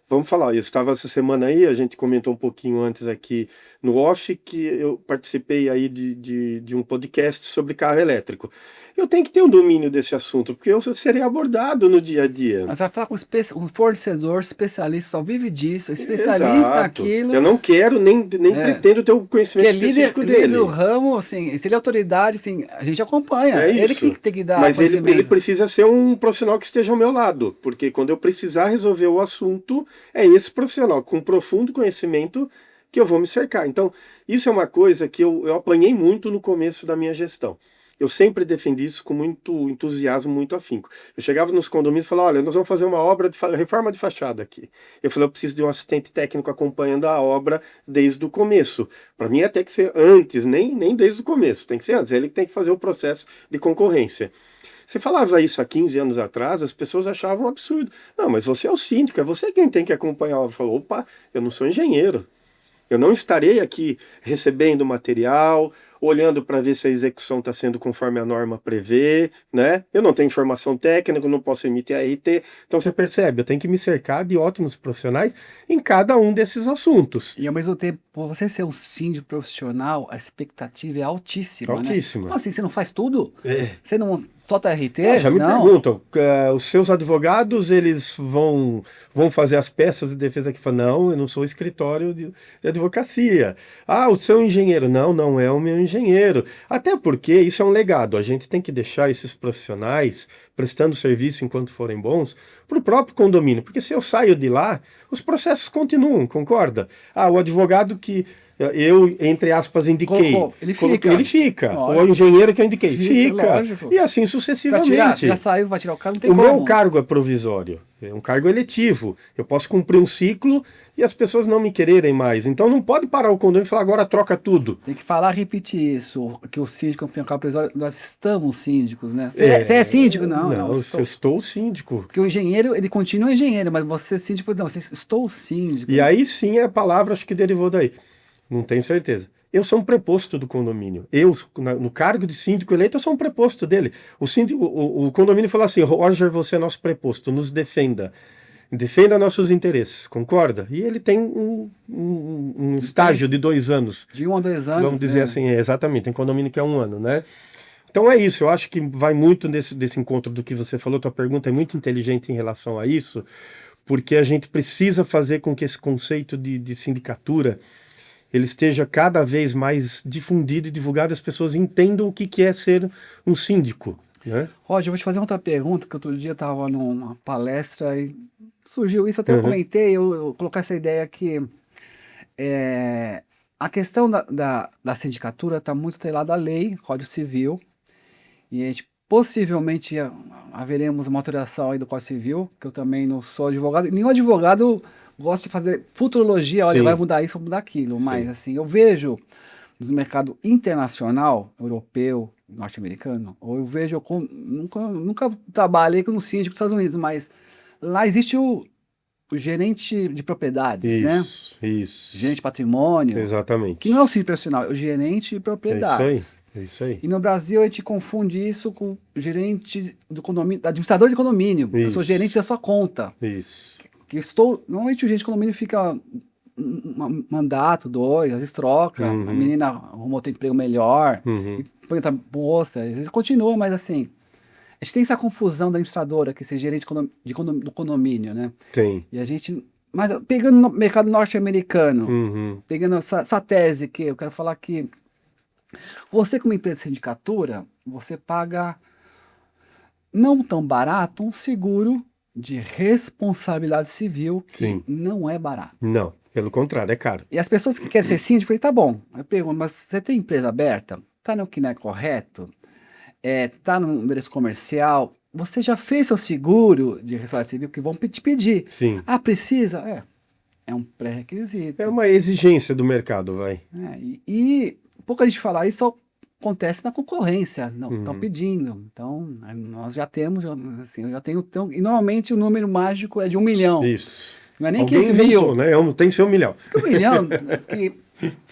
Vamos falar, eu estava essa semana aí, a gente comentou um pouquinho antes aqui no off, que eu participei aí de um podcast sobre carro elétrico. Eu tenho que ter um domínio desse assunto, porque eu serei abordado no dia a dia. Mas vai falar com um fornecedor especialista, só vive disso, especialista naquilo. Eu não quero, nem pretendo ter o conhecimento específico dele. Líder do ramo, assim, se ele é autoridade, assim, a gente acompanha. É ele isso. que tem que dar Mas conhecimento. ele precisa ser um profissional que esteja ao meu lado, porque quando eu precisar resolver o assunto, é esse profissional com profundo conhecimento que eu vou me cercar. Então, isso é uma coisa que eu apanhei muito no começo da minha gestão. Eu sempre defendi isso com muito entusiasmo, muito afinco. Eu chegava nos condomínios e falava, olha, nós vamos fazer uma obra de reforma de fachada aqui. Eu falei, eu preciso de um assistente técnico acompanhando a obra desde o começo. Para mim, até que ser antes, nem desde o começo, tem que ser antes. Ele que tem que fazer o processo de concorrência. Você falava isso há 15 anos atrás, as pessoas achavam um absurdo. Não, mas você é o síndico, é você quem tem que acompanhar. Eu falo, opa, eu não sou engenheiro. Eu não estarei aqui recebendo material, olhando para ver se a execução está sendo conforme a norma prevê, né? Eu não tenho informação técnica, não posso emitir ART. Então você percebe, eu tenho que me cercar de ótimos profissionais em cada um desses assuntos. E ao mesmo tempo, por você ser um síndico profissional, a expectativa é altíssima, altíssima. Né? Como assim, você não faz tudo? É. Você não solta RT? Já me perguntam, os seus advogados, eles vão fazer as peças de defesa aqui? Não, eu não sou escritório de advocacia. Ah, o seu engenheiro? Não é o meu engenheiro. Até porque isso é um legado. A gente tem que deixar esses profissionais prestando serviço enquanto forem bons para o próprio condomínio. Porque se eu saio de lá, os processos continuam, concorda? Ah, o advogado que eu, entre aspas, indiquei. Ele fica. O engenheiro que eu indiquei fica. E assim sucessivamente. Já saiu, vai tirar o cargo, não tem como. O meu cargo é provisório. É um cargo eletivo. Eu posso cumprir um ciclo e as pessoas não me quererem mais. Então não pode parar o condomínio e falar agora troca tudo. Tem que falar, repetir isso. Que o síndico tem um cargo provisório, nós estamos síndicos, né? Você é síndico? Não, eu estou síndico. Porque o engenheiro, ele continua engenheiro, mas você síndico, não, estou síndico. E aí sim a palavra acho que derivou daí. Não tenho certeza. Eu sou um preposto do condomínio. Eu, no cargo de síndico eleito, eu sou um preposto dele. O condomínio falou assim, Roger, você é nosso preposto, nos defenda. defenda nossos interesses, concorda? E ele tem um estágio de 2 anos. De 1 a 2 anos. Vamos dizer assim, exatamente, tem condomínio que é 1 ano, né? Então é isso, eu acho que vai muito desse encontro do que você falou, tua pergunta é muito inteligente em relação a isso, porque a gente precisa fazer com que esse conceito de sindicatura ele esteja cada vez mais difundido e divulgado, as pessoas entendam o que é ser um síndico, né? Roger, eu vou te fazer outra pergunta, que outro dia eu estava numa palestra e surgiu isso, até eu comentei, eu coloquei essa ideia que a questão da sindicatura está muito atrelada à lei, Código Civil, e a gente possivelmente haveremos uma alteração aí do Código Civil, que eu também não sou advogado, nenhum advogado gosta de fazer futurologia, olha, Sim. vai mudar isso, vai mudar aquilo, mas assim, eu vejo no mercado internacional, europeu, norte-americano, ou eu vejo, nunca trabalhei com um síndico dos Estados Unidos, mas lá existe o gerente de propriedades, né? Isso. Gerente de patrimônio, Exatamente. que não é o síndico profissional, é o gerente de propriedades. É isso aí. E no Brasil a gente confunde isso com o gerente do condomínio, administrador de condomínio. Eu sou gerente da sua conta. Isso. Normalmente o gerente de condomínio fica um mandato, 2, às vezes troca, a menina arrumou outro emprego melhor, e põe outra moça, às vezes continua, mas assim, a gente tem essa confusão da administradora, que é esse gerente do condomínio, né? Tem. E a gente, mas pegando no mercado norte-americano, pegando essa tese que eu quero falar que você, como empresa de sindicatura, você paga não tão barato um seguro de responsabilidade civil, que não é barato. Não, pelo contrário, é caro. E as pessoas que querem ser síndico, eu falei, tá bom. Eu pergunto, mas você tem empresa aberta? Tá no que não é correto? Tá no endereço comercial? Você já fez seu seguro de responsabilidade civil que vão te pedir? Sim. Ah, precisa? É um pré-requisito. É uma exigência do mercado, vai. E pouca gente fala, isso acontece na concorrência, não estão pedindo. Então, nós já temos, assim, eu já tenho, e normalmente o número mágico é de 1 milhão. Isso. Não é nem Alguém 15 mil. inventou, né? Tem que ser 1 milhão. Porque 1 milhão,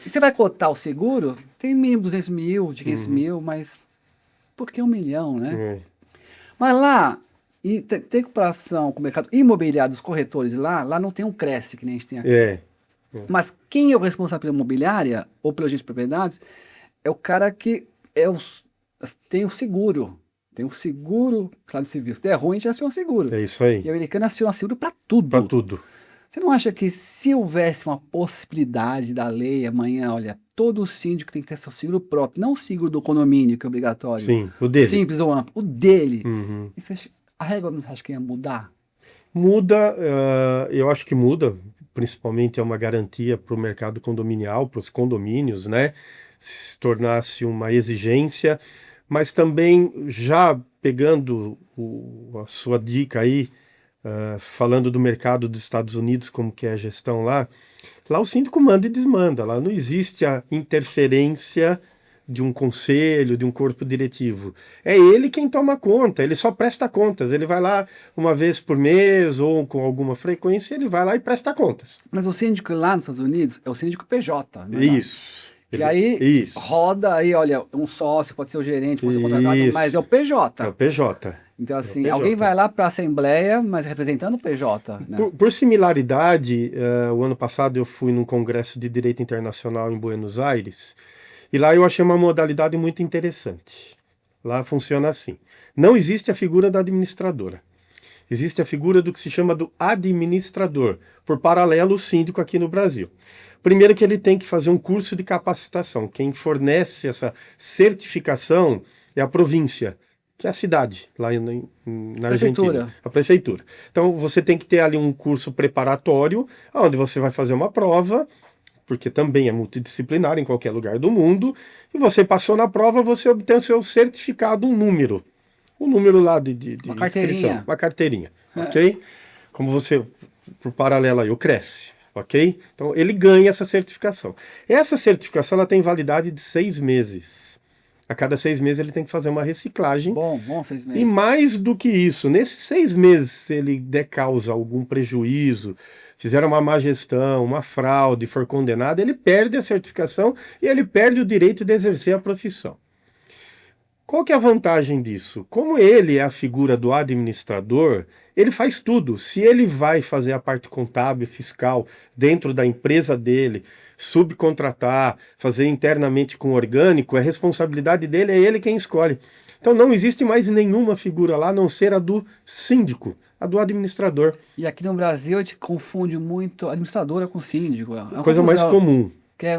você vai cotar o seguro, tem mínimo 200 mil, de 500 mil, mas por que 1 milhão, né? Mas lá, e tem comparação com o mercado imobiliário dos corretores lá não tem um Cresce que nem a gente tem aqui. Mas quem é o responsável pela imobiliária ou pelo agente de propriedades é o cara que tem o seguro. Tem o seguro, Estado Civil. Se der ruim, a gente aciona o seguro. É isso aí. E o americano aciona seguro para tudo. Para tudo. Você não acha que se houvesse uma possibilidade da lei amanhã, olha, todo síndico tem que ter seu seguro próprio, não o seguro do condomínio, que é obrigatório. Sim, o dele. Simples ou amplo, o dele. A regra não acha que ia mudar? Muda, eu acho que muda, principalmente é uma garantia para o mercado condominial, para os condomínios, né? Se tornasse uma exigência, mas também já pegando a sua dica aí, falando do mercado dos Estados Unidos, como que é a gestão lá o síndico manda e desmanda, lá não existe a interferência de um conselho, de um corpo diretivo. É ele quem toma conta, ele só presta contas, ele vai lá uma vez por mês ou com alguma frequência, ele vai lá e presta contas. Mas o síndico lá nos Estados Unidos é o síndico PJ, né? Isso. E aí roda aí, olha, um sócio, pode ser o gerente, pode ser o contratado, mas é o PJ. É o PJ. Então, assim, alguém vai lá para a Assembleia, mas representando o PJ. Né? Por similaridade, o ano passado eu fui num congresso de Direito Internacional em Buenos Aires, e lá eu achei uma modalidade muito interessante. Lá funciona assim. Não existe a figura da administradora. Existe a figura do que se chama do administrador, por paralelo o síndico aqui no Brasil. Primeiro que ele tem que fazer um curso de capacitação. Quem fornece essa certificação é a província, que é a cidade, lá na Argentina. A prefeitura. Então você tem que ter ali um curso preparatório, onde você vai fazer uma prova, porque também é multidisciplinar em qualquer lugar do mundo, e você passou na prova, você obtém o seu certificado, um número lá de uma carteirinha. Inscrição, uma carteirinha, ok? Como você, por paralelo aí, o Cresce, ok? Então ele ganha essa certificação. Essa certificação ela tem validade de 6 meses. A cada 6 meses ele tem que fazer uma reciclagem. Bom, 6 meses. E mais do que isso, nesses 6 meses, se ele der causa algum prejuízo, fizer uma má gestão, uma fraude, for condenado, ele perde a certificação e ele perde o direito de exercer a profissão. Qual que é a vantagem disso? Como ele é a figura do administrador, ele faz tudo. Se ele vai fazer a parte contábil, fiscal, dentro da empresa dele, subcontratar, fazer internamente com orgânico, é responsabilidade dele, é ele quem escolhe. Então não existe mais nenhuma figura lá, a não ser a do síndico, a do administrador. E aqui no Brasil a gente confunde muito administradora com síndico. É uma Coisa mais confusão. comum.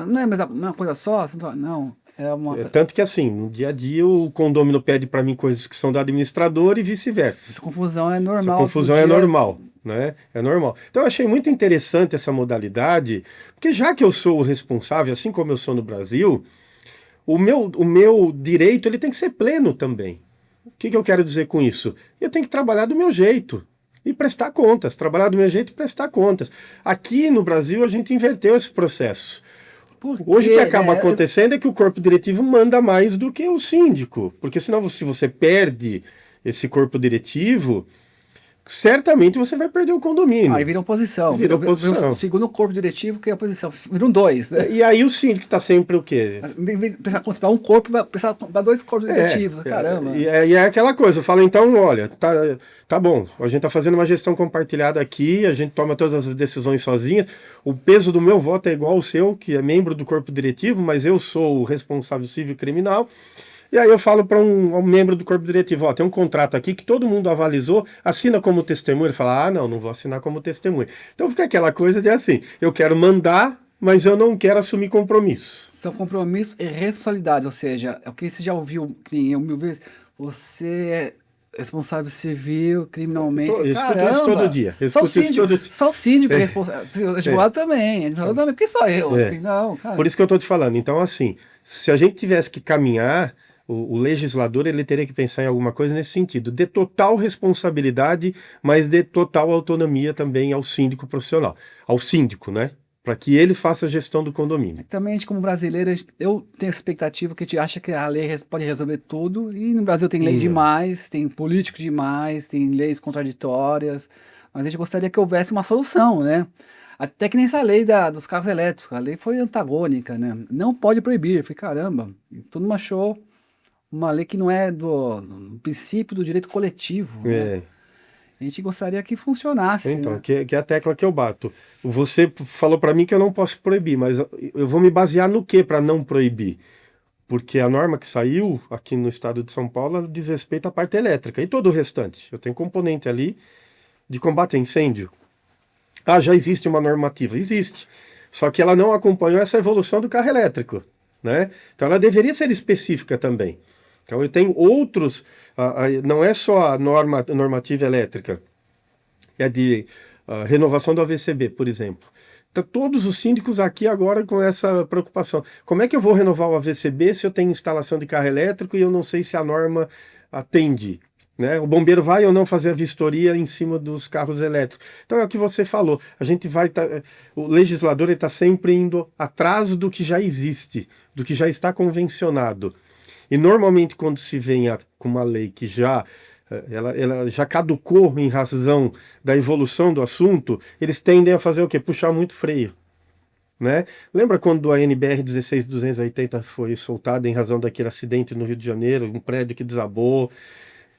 Não é mais uma coisa só? Não, é uma... Tanto que assim, no dia a dia o condômino pede para mim coisas que são do administrador e vice-versa. Essa confusão é normal. Essa confusão é normal, né? É normal. Então eu achei muito interessante essa modalidade, porque já que eu sou o responsável, assim como eu sou no Brasil, o meu direito ele tem que ser pleno também. O que eu quero dizer com isso? Eu tenho que trabalhar do meu jeito e prestar contas. Trabalhar do meu jeito e prestar contas. Aqui no Brasil a gente inverteu esse processo. Hoje o que acaba acontecendo é que o corpo diretivo manda mais do que o síndico, porque senão se você perde esse corpo diretivo, certamente você vai perder o condomínio. Aí vira oposição. Vira oposição. Segundo o corpo diretivo, que é a oposição. Viram dois, né? E aí o síndico está sempre o quê? Em vez de pensar para um corpo, vai pensar para dois corpos diretivos. Caramba. E é aquela coisa, eu falo, então, olha, tá bom, a gente está fazendo uma gestão compartilhada aqui, a gente toma todas as decisões sozinhas, o peso do meu voto é igual ao seu, que é membro do corpo diretivo, mas eu sou o responsável civil e criminal. E aí eu falo para um membro do corpo diretivo, ó, tem um contrato aqui que todo mundo avalizou, assina como testemunha. Ele fala, não vou assinar como testemunha. Então fica aquela coisa de assim, eu quero mandar, mas eu não quero assumir compromisso. São compromisso e responsabilidade, ou seja, é o que você já ouviu 1000 vezes, você é responsável civil, criminalmente. Eu escuto isso todo dia. Só o síndico é responsável. Advogado também. Advogado também. Por que só eu? Assim, não, cara. Por isso que eu estou te falando. Então, assim, se a gente tivesse que caminhar, o legislador ele teria que pensar em alguma coisa nesse sentido, de total responsabilidade, mas de total autonomia também ao síndico profissional, ao síndico, né? Para que ele faça a gestão do condomínio. Também, a gente, como brasileiro, eu tenho a expectativa que a gente acha que a lei pode resolver tudo, e no Brasil tem lei demais, tem político demais, tem leis contraditórias, mas a gente gostaria que houvesse uma solução, né? Até que nem essa lei dos carros elétricos, a lei foi antagônica, né? Não pode proibir. Eu falei, caramba, todo mundo achou uma lei que não é do princípio do direito coletivo, né? A gente gostaria que funcionasse. Então, né? que é a tecla que eu bato. Você falou para mim que eu não posso proibir, mas eu vou me basear no que para não proibir? Porque a norma que saiu aqui no estado de São Paulo ela diz respeito à parte elétrica e todo o restante. Eu tenho componente ali de combate a incêndio. Já existe uma normativa? Existe. Só que ela não acompanhou essa evolução do carro elétrico, né? Então ela deveria ser específica também. Então eu tenho outros, não é só a normativa elétrica, é de renovação do AVCB, por exemplo. Então, todos os síndicos aqui agora com essa preocupação. Como é que eu vou renovar o AVCB se eu tenho instalação de carro elétrico e eu não sei se a norma atende? Né? O bombeiro vai ou não fazer a vistoria em cima dos carros elétricos. Então é o que você falou. A gente vai o legislador está sempre indo atrás do que já existe, do que já está convencionado. E normalmente quando se vem com uma lei que ela já caducou em razão da evolução do assunto, eles tendem a fazer o quê? Puxar muito freio. Né? Lembra quando a NBR 16280 foi soltada em razão daquele acidente no Rio de Janeiro, um prédio que desabou?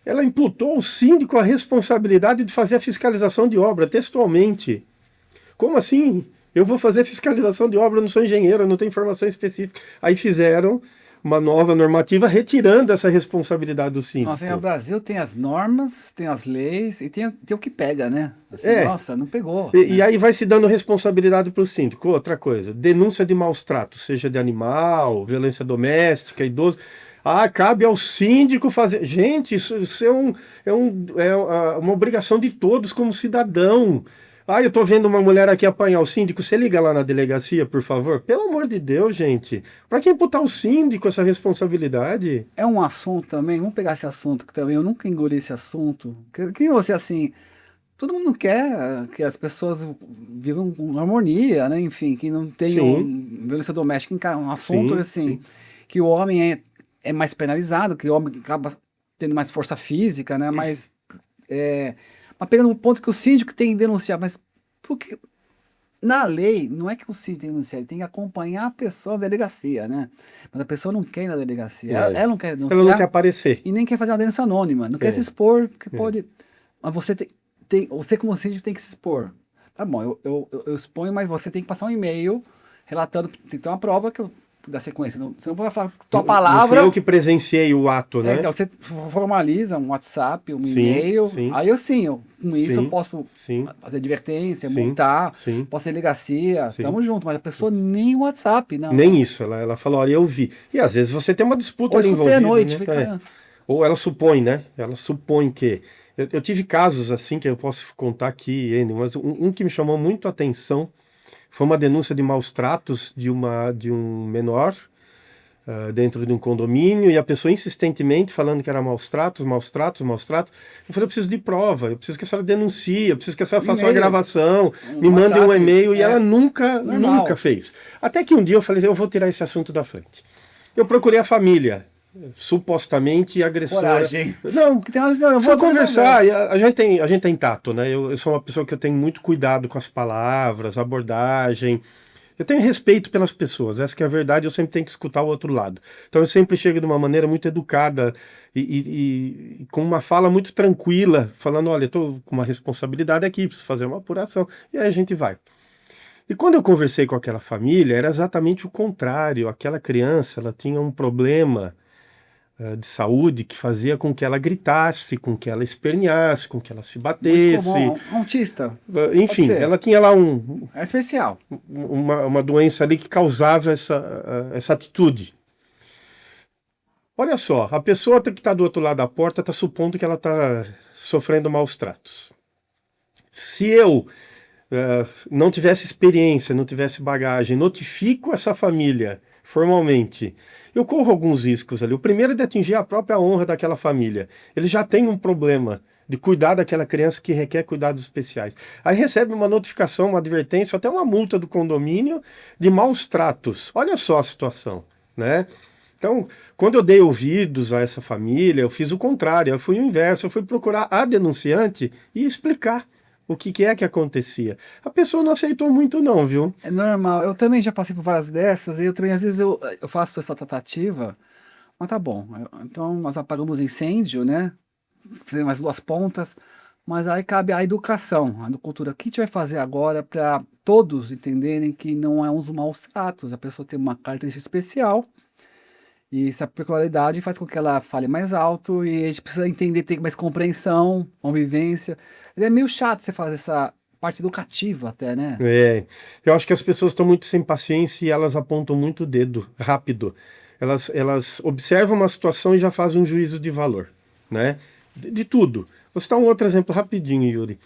Ela imputou ao síndico a responsabilidade de fazer a fiscalização de obra, textualmente. Como assim? Eu vou fazer fiscalização de obra, eu não sou engenheiro, eu não tenho informação específica. Aí fizeram uma nova normativa retirando essa responsabilidade do síndico. Nossa, o Brasil tem as normas, tem as leis e tem o que pega, né? Assim, nossa, não pegou. E aí vai se dando responsabilidade para o síndico. Outra coisa, denúncia de maus tratos, seja de animal, violência doméstica, idoso. Cabe ao síndico fazer. Gente, isso é uma obrigação de todos como cidadão. Eu tô vendo uma mulher aqui apanhar o síndico, você liga lá na delegacia, por favor? Pelo amor de Deus, gente. Para que imputar o síndico essa responsabilidade? É um assunto também, vamos pegar esse assunto que também eu nunca engoli esse assunto. Que você assim, todo mundo quer que as pessoas vivam com harmonia, né? Enfim, que não tenham violência doméstica, um assunto assim, que o homem é mais penalizado, que o homem acaba tendo mais força física, né? Mas pegando um ponto que o síndico tem que denunciar, mas por que na lei, não é que o síndico tem que denunciar, ele tem que acompanhar a pessoa na delegacia, né? Mas a pessoa não quer ir na delegacia, ela não quer Ela não quer denunciar aparecer. e nem quer fazer uma denúncia anônima, não quer se expor, porque É. pode... Mas você você como síndico tem que se expor. Tá bom, eu exponho, mas você tem que passar um e-mail relatando, tem que ter uma prova que eu da sequência, você não pode falar tua Não palavra... fui eu que presenciei o ato, né? então você formaliza um WhatsApp, um Sim, e-mail, sim. aí com isso Sim, eu posso sim, fazer advertência, sim, multar, sim. posso ir delegacia, Sim. tamo junto, mas a pessoa nem o WhatsApp, não. Nem isso, ela falou, olha, eu vi. E às vezes você tem uma disputa Ou ali escutei à envolvida, noite, né? fica... Ou ela supõe, né? Ela supõe que... Eu tive casos assim que eu posso contar aqui, Enio, mas um que me chamou muito a atenção foi uma denúncia de maus tratos de um menor dentro de um condomínio, e a pessoa insistentemente falando que era maus tratos, maus tratos, maus tratos. Eu falei, eu preciso de prova, eu preciso que a senhora denuncie, eu preciso que a senhora faça uma E-mail, gravação, um me mande um WhatsApp, e-mail, e ela normal. nunca fez. Até que um dia eu falei, eu vou tirar esse assunto da frente. Eu procurei a família, supostamente agressora. Coragem. Não, Porque tem umas, não, eu vou vou conversar, e a gente tem tato, né? Eu sou uma pessoa que eu tenho muito cuidado com as palavras, abordagem. Eu tenho respeito pelas pessoas, essa que é a verdade, eu sempre tenho que escutar o outro lado. Então eu sempre chego de uma maneira muito educada e com uma fala muito tranquila, falando, olha, eu estou com uma responsabilidade aqui, preciso fazer uma apuração, e aí a gente vai. E quando eu conversei com aquela família, era exatamente o contrário. Aquela criança, ela tinha um problema de saúde que fazia com que ela gritasse, com que ela esperneasse, com que ela se muito batesse. comum, autista, Enfim, ela tinha lá é especial. uma doença ali que causava essa atitude. Olha só, a pessoa que está do outro lado da porta está supondo que ela está sofrendo maus tratos. Se eu não tivesse experiência, não tivesse bagagem, notifico essa família formalmente, eu corro alguns riscos ali. O primeiro é de atingir a própria honra daquela família. Ele já tem um problema de cuidar daquela criança que requer cuidados especiais. Aí recebe uma notificação, uma advertência, até uma multa do condomínio de maus tratos. Olha só a situação, né? Então, quando eu dei ouvidos a essa família, eu fiz o contrário, eu fui o inverso, eu fui procurar a denunciante e explicar o que é que acontecia. A pessoa não aceitou muito não, viu? É normal, eu também já passei por várias dessas, e eu também, às vezes, eu faço essa tratativa, mas tá bom, então nós apagamos incêndio, né, fizemos as duas pontas, mas aí cabe a educação, a cultura. O que a gente vai fazer agora para todos entenderem que não é uns maus tratos, a pessoa tem uma característica especial, e essa peculiaridade faz com que ela fale mais alto, e a gente precisa entender, ter mais compreensão, convivência. É meio chato você fazer essa parte educativa até, né? Eu acho que as pessoas estão muito sem paciência e elas apontam muito o dedo rápido. Elas observam uma situação e já fazem um juízo de valor, né? De tudo. Vou citar um outro exemplo rapidinho, Yuri.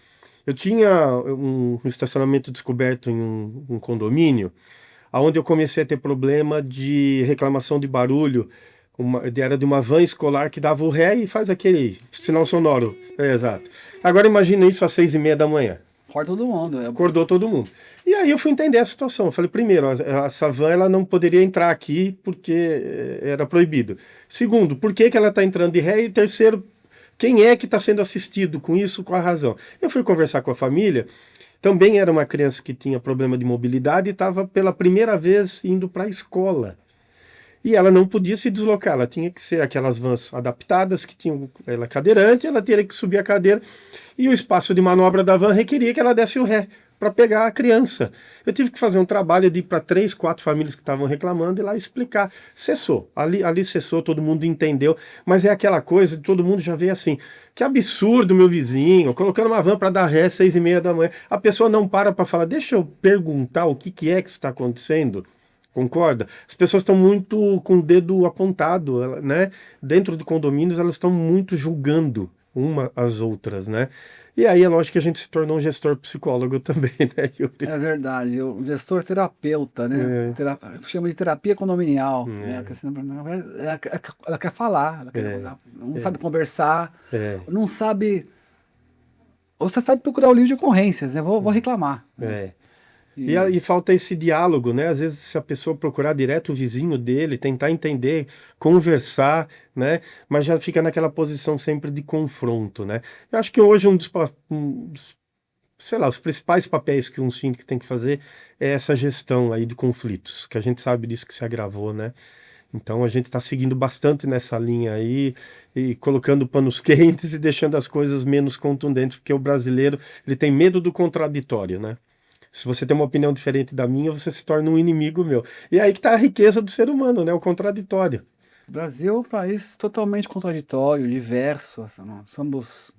Eu tinha um estacionamento descoberto em um condomínio, onde eu comecei a ter problema de reclamação de barulho. Era de uma van escolar que dava o ré e faz aquele sinal sonoro. Exato. Agora imagina isso às 6h30 da manhã. Acorda todo mundo. Acordou todo mundo. E aí eu fui entender a situação. Eu falei, primeiro, essa van ela não poderia entrar aqui porque era proibido. Segundo, por que ela está entrando de ré? E terceiro, quem é que está sendo assistido com isso, com a razão? Eu fui conversar com a família. Também era uma criança que tinha problema de mobilidade e estava pela primeira vez indo para a escola. E ela não podia se deslocar, ela tinha que ser aquelas vans adaptadas, que tinham ela cadeirante, ela teria que subir a cadeira, e o espaço de manobra da van requeria que ela desse o ré para pegar a criança. Eu tive que fazer um trabalho de ir para 3, 4 famílias que estavam reclamando e lá explicar. Cessou, ali cessou, todo mundo entendeu, mas é aquela coisa de todo mundo já vê assim, que absurdo meu vizinho, colocando uma van para dar ré 6h30 da manhã. A pessoa não para falar, deixa eu perguntar o que é que está acontecendo. Concorda? As pessoas estão muito com o dedo apontado, né? Dentro de condomínios elas estão muito julgando uma às outras, né? E aí é lógico que a gente se tornou um gestor psicólogo também, né, Yuri? É verdade, o gestor terapeuta, né? Chama de terapia condominial. Né? Ela quer falar, não sabe conversar, não sabe... Ou você sabe procurar o livro de ocorrências, né? Vou reclamar. E falta esse diálogo, né? Às vezes, se a pessoa procurar direto o vizinho dele, tentar entender, conversar, né? Mas já fica naquela posição sempre de confronto, né? Eu acho que hoje um dos sei lá, os principais papéis que um síndico tem que fazer é essa gestão aí de conflitos, que a gente sabe disso que se agravou, né? Então a gente está seguindo bastante nessa linha aí e colocando panos quentes e deixando as coisas menos contundentes, porque o brasileiro ele tem medo do contraditório, né? Se você tem uma opinião diferente da minha, você se torna um inimigo meu. E é aí que está a riqueza do ser humano, né? O contraditório. O Brasil é um país totalmente contraditório, diverso. Somos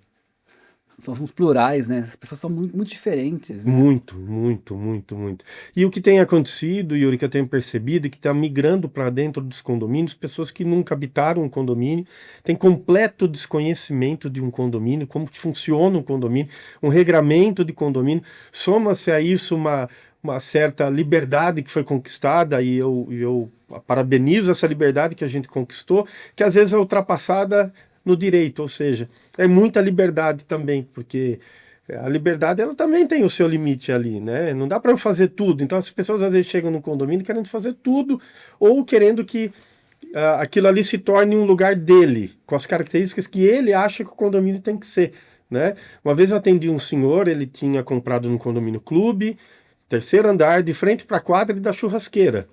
plurais, né? As pessoas são muito, muito diferentes, né? Muito, muito, muito, muito. E o que tem acontecido, Yuri, que eu tenho percebido, é que está migrando para dentro dos condomínios, pessoas que nunca habitaram um condomínio, têm completo desconhecimento de um condomínio, como que funciona um condomínio, um regramento de condomínio. Soma-se a isso uma certa liberdade que foi conquistada, e eu parabenizo essa liberdade que a gente conquistou, que às vezes é ultrapassada no direito, ou seja, é muita liberdade também, porque a liberdade ela também tem o seu limite ali, né? Não dá para eu fazer tudo. Então as pessoas às vezes chegam no condomínio querendo fazer tudo ou querendo que aquilo ali se torne um lugar dele, com as características que ele acha que o condomínio tem que ser, né? Uma vez eu atendi um senhor, ele tinha comprado num condomínio clube, terceiro andar, de frente para a quadra e da churrasqueira.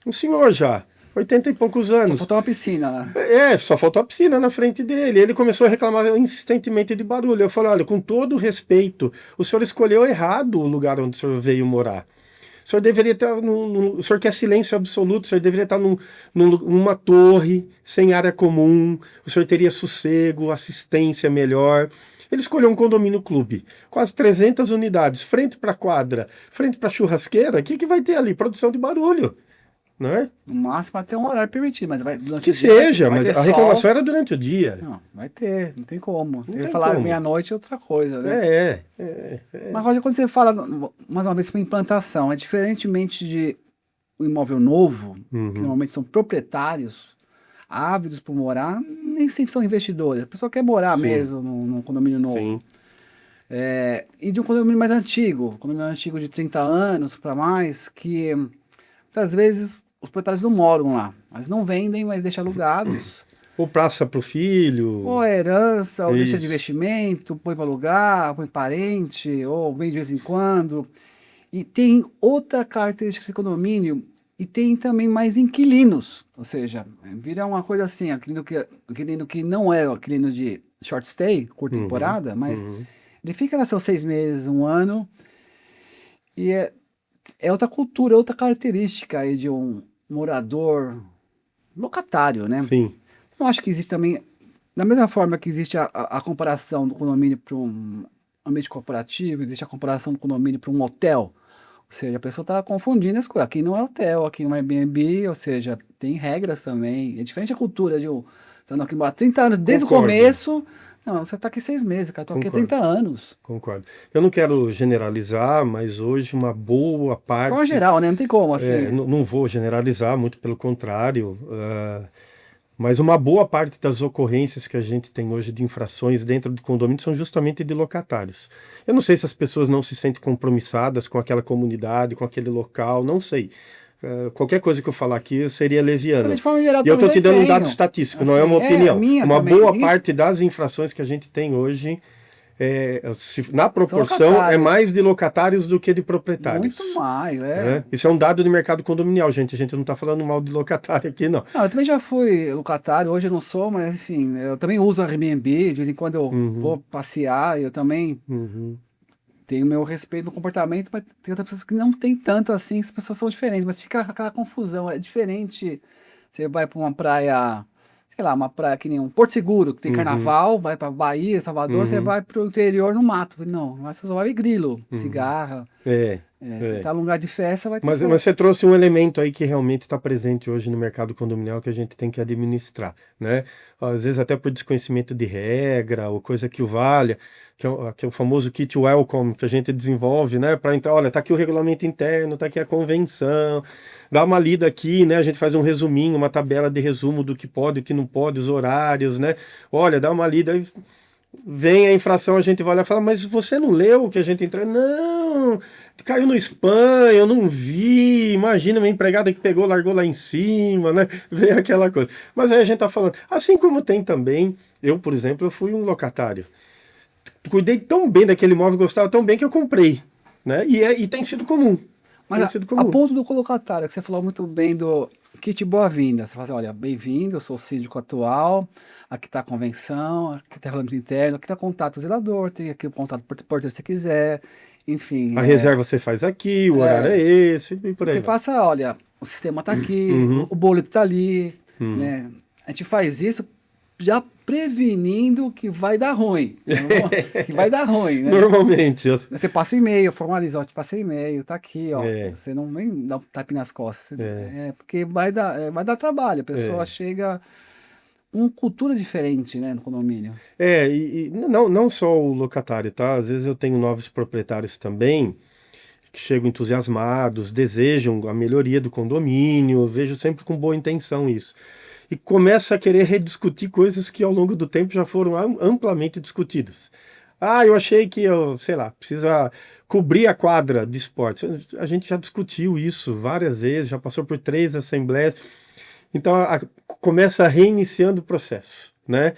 Um senhor já, 80 e poucos anos. Só faltou uma piscina lá. Só faltou a piscina na frente dele. Ele começou a reclamar insistentemente de barulho. Eu falei, olha, com todo respeito, o senhor escolheu errado o lugar onde o senhor veio morar. O senhor deveria estar, o senhor quer silêncio absoluto, o senhor deveria estar numa torre, sem área comum, o senhor teria sossego, assistência melhor. Ele escolheu um condomínio clube, quase 300 unidades, frente para a quadra, frente para a churrasqueira. O que vai ter ali? Produção de barulho. Né? No máximo até um horário permitido, mas durante que o dia seja, vai mas ter a sol. reclamação era durante o dia. Não, vai ter, não tem como. Você tem falar como. meia-noite é outra coisa, né? Mas, Roger, quando você fala, mais uma vez, sobre implantação, é diferentemente de um imóvel novo, que normalmente são proprietários, ávidos por morar, nem sempre são investidores. A pessoa quer morar mesmo num condomínio novo. Sim. E de um condomínio mais antigo, condomínio antigo de 30 anos para mais, que muitas vezes os proprietários não moram lá. Eles não vendem, mas deixam alugados. Ou praça para o filho. Ou é herança, ou deixa de investimento, põe para alugar, põe parente, ou vende de vez em quando. E tem outra característica desse condomínio, e tem também mais inquilinos. Ou seja, vira uma coisa assim, aquele que não é o inquilino de short stay, curta temporada, mas ele fica lá seus 6 meses, um ano, e é outra cultura, outra característica aí de um morador locatário, né? Sim. Eu acho que existe também, da mesma forma que existe a comparação do condomínio para um ambiente corporativo, existe a comparação do condomínio para um hotel. Ou seja, a pessoa está confundindo as coisas. Aqui não é hotel, aqui não é Airbnb, ou seja, tem regras também. É diferente a cultura de você anda aqui há 30 anos, desde Concordo. o começo. Não, você está aqui 6 meses, cara. Estou aqui há 30 anos. Concordo. Eu não quero generalizar, mas hoje uma boa parte... De forma geral, né? Não tem como, assim. Não vou generalizar, muito pelo contrário. Mas uma boa parte das ocorrências que a gente tem hoje de infrações dentro do condomínio são justamente de locatários. Eu não sei se as pessoas não se sentem compromissadas com aquela comunidade, com aquele local, não sei. Qualquer coisa que eu falar aqui seria leviano. Mas de forma geral, E eu estou te dando um dado tenho. estatístico, Assim, não é uma opinião. Uma também. boa parte das infrações que a gente tem hoje, na proporção, é mais de locatários do que de proprietários. Muito mais, Isso é um dado de mercado condominial, gente. A gente não está falando mal de locatário aqui, não. Eu também já fui locatário, hoje eu não sou, mas enfim, eu também uso a Airbnb, de vez em quando eu vou passear, eu também tenho meu respeito no comportamento, mas tem outras pessoas que não tem tanto assim, as pessoas são diferentes, mas fica aquela confusão, é diferente, você vai para uma praia, sei lá, uma praia que nem um Porto Seguro, que tem carnaval, vai para Bahia, Salvador, você vai para o interior no mato, não, mas você só vai grilo, cigarra, você tá num lugar de festa, vai ter mas você trouxe um elemento aí que realmente está presente hoje no mercado condominial que a gente tem que administrar, né? Às vezes até por desconhecimento de regra ou coisa que o valha, que é o famoso kit welcome que a gente desenvolve, né? Para entrar, olha, tá aqui o regulamento interno, tá aqui a convenção, dá uma lida aqui, né? A gente faz um resuminho, uma tabela de resumo do que pode, o que não pode, os horários, né? Olha, dá uma lida, vem a infração, a gente vai lá e fala, mas você não leu o que a gente entrou? Não, caiu no spam, eu não vi, imagina uma empregada que pegou, largou lá em cima, né? Vem aquela coisa. Mas aí a gente tá falando, assim como tem também, eu, por exemplo, eu fui um locatário. cuidei tão bem daquele imóvel, gostava tão bem que eu comprei, né? E tem sido comum. Mas Tem sido a comum. ponto do colocatário, que você falou muito bem do kit boa-vinda. Você fala assim, olha, bem-vindo, eu sou o síndico atual, aqui está a convenção, aqui está o regulamento interno, aqui está o contato do zelador, tem aqui o contato do porteiro se você quiser, enfim. A reserva você faz aqui, o horário é esse, e por aí Você vai. passa, olha, o sistema está aqui, Uhum. o boleto está ali, Uhum. né? A gente faz isso já prevenindo que vai dar ruim, né? Que vai dar ruim, né? Normalmente. Você passa e-mail, formaliza, ó, te passei e-mail, tá aqui, ó. É. Você não nem dá um tapa nas costas. Porque vai dar trabalho. A pessoa chega com cultura diferente, né, no condomínio. E não só o locatário, tá? Às vezes eu tenho novos proprietários também que chegam entusiasmados, desejam a melhoria do condomínio, eu vejo sempre com boa intenção isso. E começa a querer rediscutir coisas que ao longo do tempo já foram amplamente discutidas. Ah, eu achei que eu, sei lá, precisa cobrir a quadra de esportes. A gente já discutiu isso várias vezes, já passou por 3 assembleias. Então começa reiniciando o processo, né?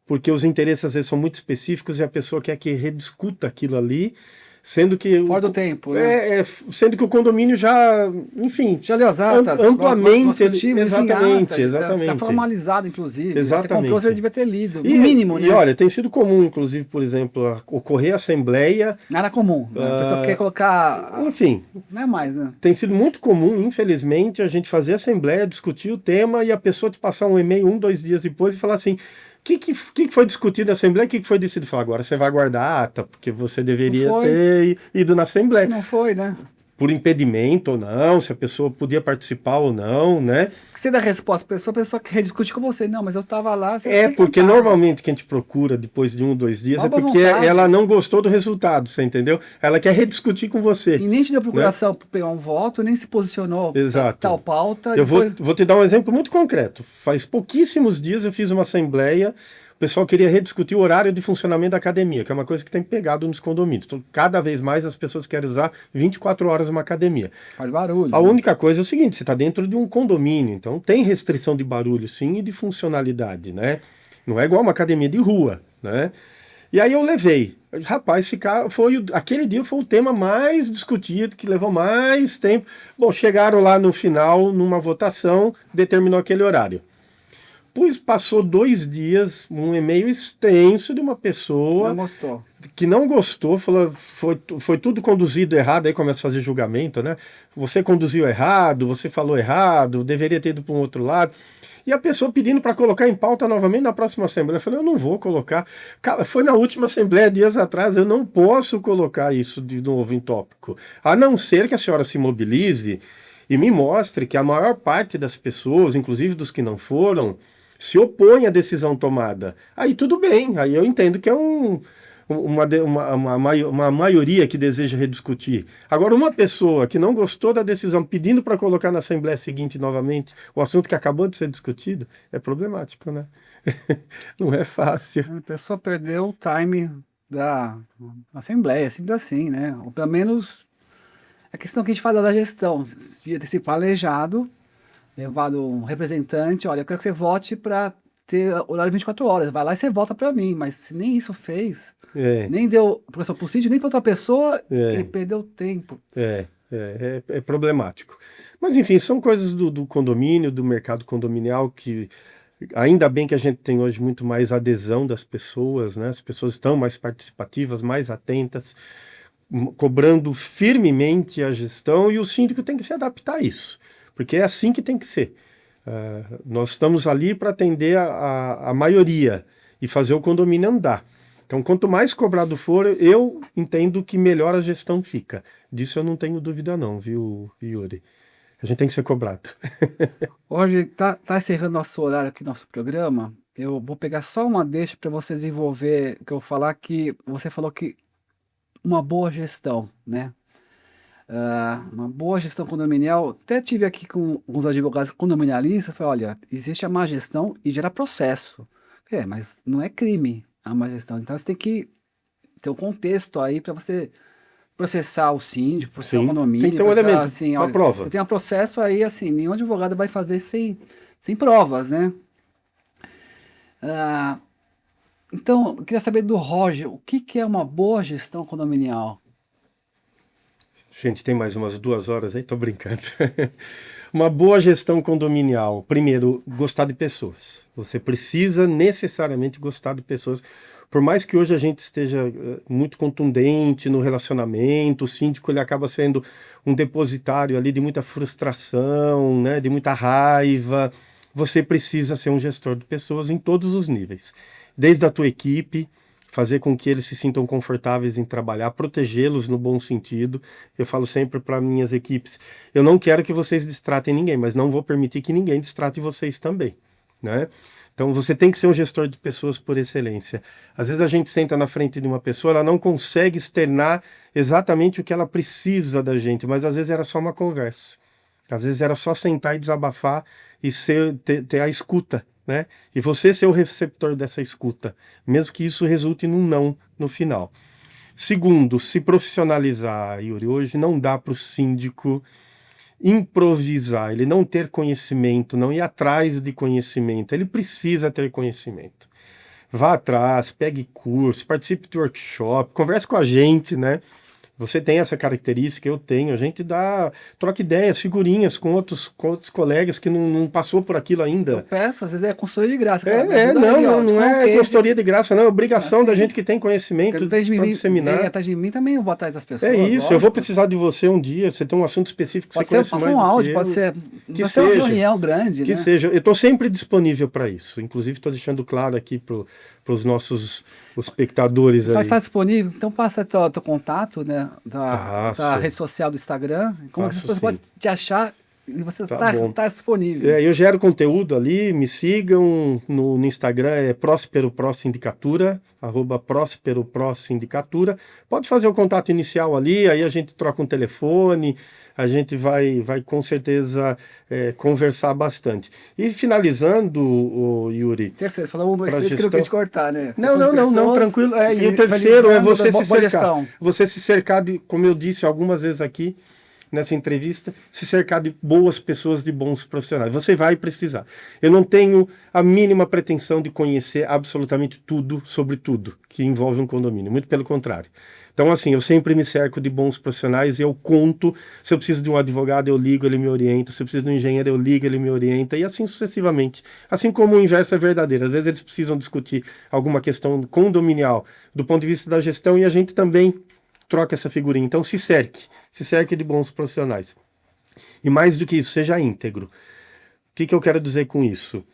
Porque os interesses às vezes são muito específicos e a pessoa quer que rediscuta aquilo ali, sendo que Fora do tempo, né? sendo que o condomínio já, enfim, Já leu as atas? amplamente, nós discutimos isso em exatamente, ata, exatamente. tá formalizado, inclusive. Você Exatamente. comprou, você devia ter lido. No mínimo, né? E olha, tem sido comum, inclusive, por exemplo, ocorrer assembleia. Nada comum. Né? A pessoa quer colocar. Enfim, Não é mais, né? tem sido muito comum, infelizmente, a gente fazer assembleia, discutir o tema e a pessoa te passar um e-mail 1, 2 dias depois e falar assim: o que foi discutido na Assembleia? O que foi decidido? Falar, agora você vai guardar a ata, porque você deveria ter ido na Assembleia. Não foi, né? Por impedimento ou não, se a pessoa podia participar ou não, né? Você dá resposta pra pessoa, a pessoa quer discutir com você. Não, mas eu tava lá. Porque normalmente quem te procura depois de 1, 2 dias é porque ela não gostou do resultado, você entendeu? Ela quer rediscutir com você. E nem te deu procuração para pegar um voto, nem se posicionou tal pauta. Eu vou te dar um exemplo muito concreto. Faz pouquíssimos dias eu fiz uma assembleia. O pessoal queria rediscutir o horário de funcionamento da academia, que é uma coisa que tem pegado nos condomínios. Então, cada vez mais as pessoas querem usar 24 horas uma academia. Faz barulho. A única coisa é o seguinte, você está dentro de um condomínio, então tem restrição de barulho sim e de funcionalidade, né? Não é igual uma academia de rua, né? E aí eu levei. Rapaz, aquele dia foi o tema mais discutido, que levou mais tempo. Bom, chegaram lá no final, numa votação, determinou aquele horário. Pois passou 2 dias, um e-mail extenso de uma pessoa que não gostou, falou, foi tudo conduzido errado, aí começa a fazer julgamento, né? Você conduziu errado, você falou errado, deveria ter ido para um outro lado. E a pessoa pedindo para colocar em pauta novamente na próxima Assembleia. Eu falei, eu não vou colocar. Cara, foi na última Assembleia, dias atrás, eu não posso colocar isso de novo em tópico. A não ser que a senhora se mobilize e me mostre que a maior parte das pessoas, inclusive dos que não foram, se opõe à decisão tomada. Aí tudo bem, aí eu entendo que é uma maioria que deseja rediscutir. Agora, uma pessoa que não gostou da decisão pedindo para colocar na Assembleia seguinte novamente o assunto que acabou de ser discutido, é problemático, né? Não é fácil. A pessoa perdeu o time da Assembleia, simples assim, né? Ou pelo menos a questão que a gente faz da gestão, devia ter se planejado, levado um representante, olha, eu quero que você vote para ter horário 24 horas, vai lá e você vota para mim, mas se nem isso fez, nem deu progressão para o sítio, nem para outra pessoa, ele perdeu tempo. É problemático. Mas enfim, são coisas do condomínio, do mercado condominial, que ainda bem que a gente tem hoje muito mais adesão das pessoas, né? As pessoas estão mais participativas, mais atentas, cobrando firmemente a gestão, e o síndico tem que se adaptar a isso. Porque é assim que tem que ser. Nós estamos ali para atender a maioria e fazer o condomínio andar. Então, quanto mais cobrado for, eu entendo que melhor a gestão fica. Disso eu não tenho dúvida não, viu, Yuri? A gente tem que ser cobrado. Hoje tá encerrando nosso horário aqui, nosso programa. Eu vou pegar só uma deixa para você desenvolver, que eu vou falar que você falou que uma boa gestão, né? Uma boa gestão condominial, até tive aqui com alguns advogados condominialistas, falei, olha, existe a má gestão e gera processo. Mas não é crime a má gestão, então você tem que ter um contexto aí para você processar o síndico, processar o condomínio. Tem que ter um elemento, assim, uma prova. Você tem um processo aí, assim, nenhum advogado vai fazer sem provas, né? Então, eu queria saber do Roger, o que que é uma boa gestão condominial? Gente, tem mais umas 2 horas aí, tô brincando. Uma boa gestão condominial. Primeiro, gostar de pessoas. Você precisa necessariamente gostar de pessoas. Por mais que hoje a gente esteja muito contundente no relacionamento, o síndico ele acaba sendo um depositário ali de muita frustração, né, de muita raiva. Você precisa ser um gestor de pessoas em todos os níveis. Desde a tua equipe, fazer com que eles se sintam confortáveis em trabalhar, protegê-los no bom sentido. Eu falo sempre para minhas equipes, eu não quero que vocês distratem ninguém, mas não vou permitir que ninguém distrate vocês também, né? Então você tem que ser um gestor de pessoas por excelência. Às vezes a gente senta na frente de uma pessoa, ela não consegue externar exatamente o que ela precisa da gente, mas às vezes era só uma conversa. Às vezes era só sentar e desabafar e ter a escuta, né? E você ser o receptor dessa escuta, mesmo que isso resulte num não no final. Segundo, se profissionalizar, Yuri. Hoje não dá para o síndico improvisar, ele não ter conhecimento, não ir atrás de conhecimento. Ele precisa ter conhecimento. Vá atrás, pegue curso, participe de workshop, converse com a gente, né? Você tem essa característica, eu tenho. A gente troca ideias, figurinhas com outros colegas que não passou por aquilo Eu ainda. peço, às vezes é consultoria de graça. Cara, me ajuda Não, aí, ó, não é descoloquei consultoria de graça, não. É obrigação da assim, gente que tem conhecimento porque atrás de para mim, disseminar. vem atrás de mim também, eu vou atrás das pessoas, É isso, eu vou lógico. precisar de você um dia. Você tem um assunto específico que Pode você ser, conhece passa mais um do que áudio, eu. pode ser Que vai ser uma seja. reunião grande, Que né? seja, eu estou sempre disponível para isso. Inclusive, estou deixando claro aqui para os nossos espectadores Vai ali. estar disponível, então passa teu contato, né, da Passo. rede social do Instagram, como que as Passo pessoas sim. podem te achar e você Tá bom. tá disponível. Eu gero conteúdo ali, me sigam no Instagram, é Próspero Pro Sindicatura, @Próspero Pro Sindicatura. Pode fazer o contato inicial ali, aí a gente troca um telefone, a gente vai com certeza conversar bastante. E finalizando, o Yuri, Terceiro, falou 1, 2, pra 3, que eu não queria te gestão. cortar, né? Não, Questão de não, pessoas, tranquilo. E o finalizando, terceiro é você se boa cercar. gestão. Você se cercar de, como eu disse algumas vezes aqui nessa entrevista, se cercar de boas pessoas, de bons profissionais. Você vai precisar. Eu não tenho a mínima pretensão de conhecer absolutamente tudo sobre tudo que envolve um condomínio. Muito pelo contrário. Então, assim, eu sempre me cerco de bons profissionais e eu conto. Se eu preciso de um advogado, eu ligo, ele me orienta. Se eu preciso de um engenheiro, eu ligo, ele me orienta. E assim sucessivamente. Assim como o inverso é verdadeiro. Às vezes eles precisam discutir alguma questão condominial do ponto de vista da gestão e a gente também troca essa figurinha. Então, se cerque de bons profissionais. E mais do que isso, seja íntegro. O que eu quero dizer com isso?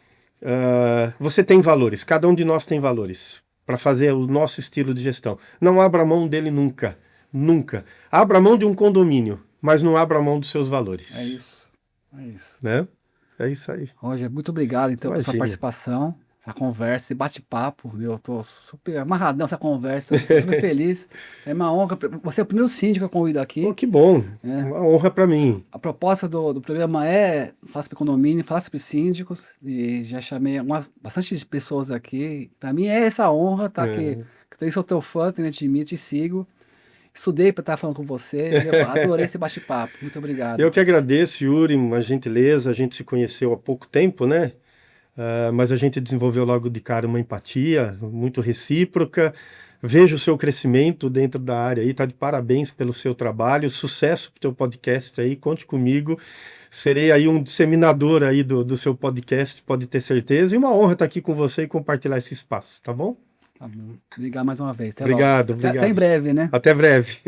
Você tem valores, cada um de nós tem valores para fazer o nosso estilo de gestão. Não abra mão dele nunca. Nunca. Abra mão de um condomínio, mas não abra mão dos seus valores. É isso. É isso. Né? É isso aí. Roger, muito obrigado então pela sua Imagina. participação, essa conversa, esse bate-papo. Eu tô super amarradão nessa conversa, tô super feliz. É uma honra. Você é o primeiro síndico que eu convido aqui. Pô, que bom. Uma honra para mim. A proposta do programa é falar sobre condomínio, falar sobre síndicos, e já chamei bastante pessoas aqui. Para mim é essa honra estar aqui. Eu sou teu fã, te admiro, te sigo. Estudei para estar falando com você, eu adorei esse bate-papo. Muito obrigado. Eu que agradeço, Yuri, uma gentileza. A gente se conheceu há pouco tempo, né? Mas a gente desenvolveu logo de cara uma empatia muito recíproca. Vejo o seu crescimento dentro da área aí, tá de parabéns pelo seu trabalho, sucesso pro teu podcast aí, conte comigo. Serei aí um disseminador aí do seu podcast, pode ter certeza. E uma honra estar aqui com você e compartilhar esse espaço, tá bom? Tá bom. Obrigado mais uma vez. Até Obrigado, logo. obrigado. Até em breve, né? Até breve.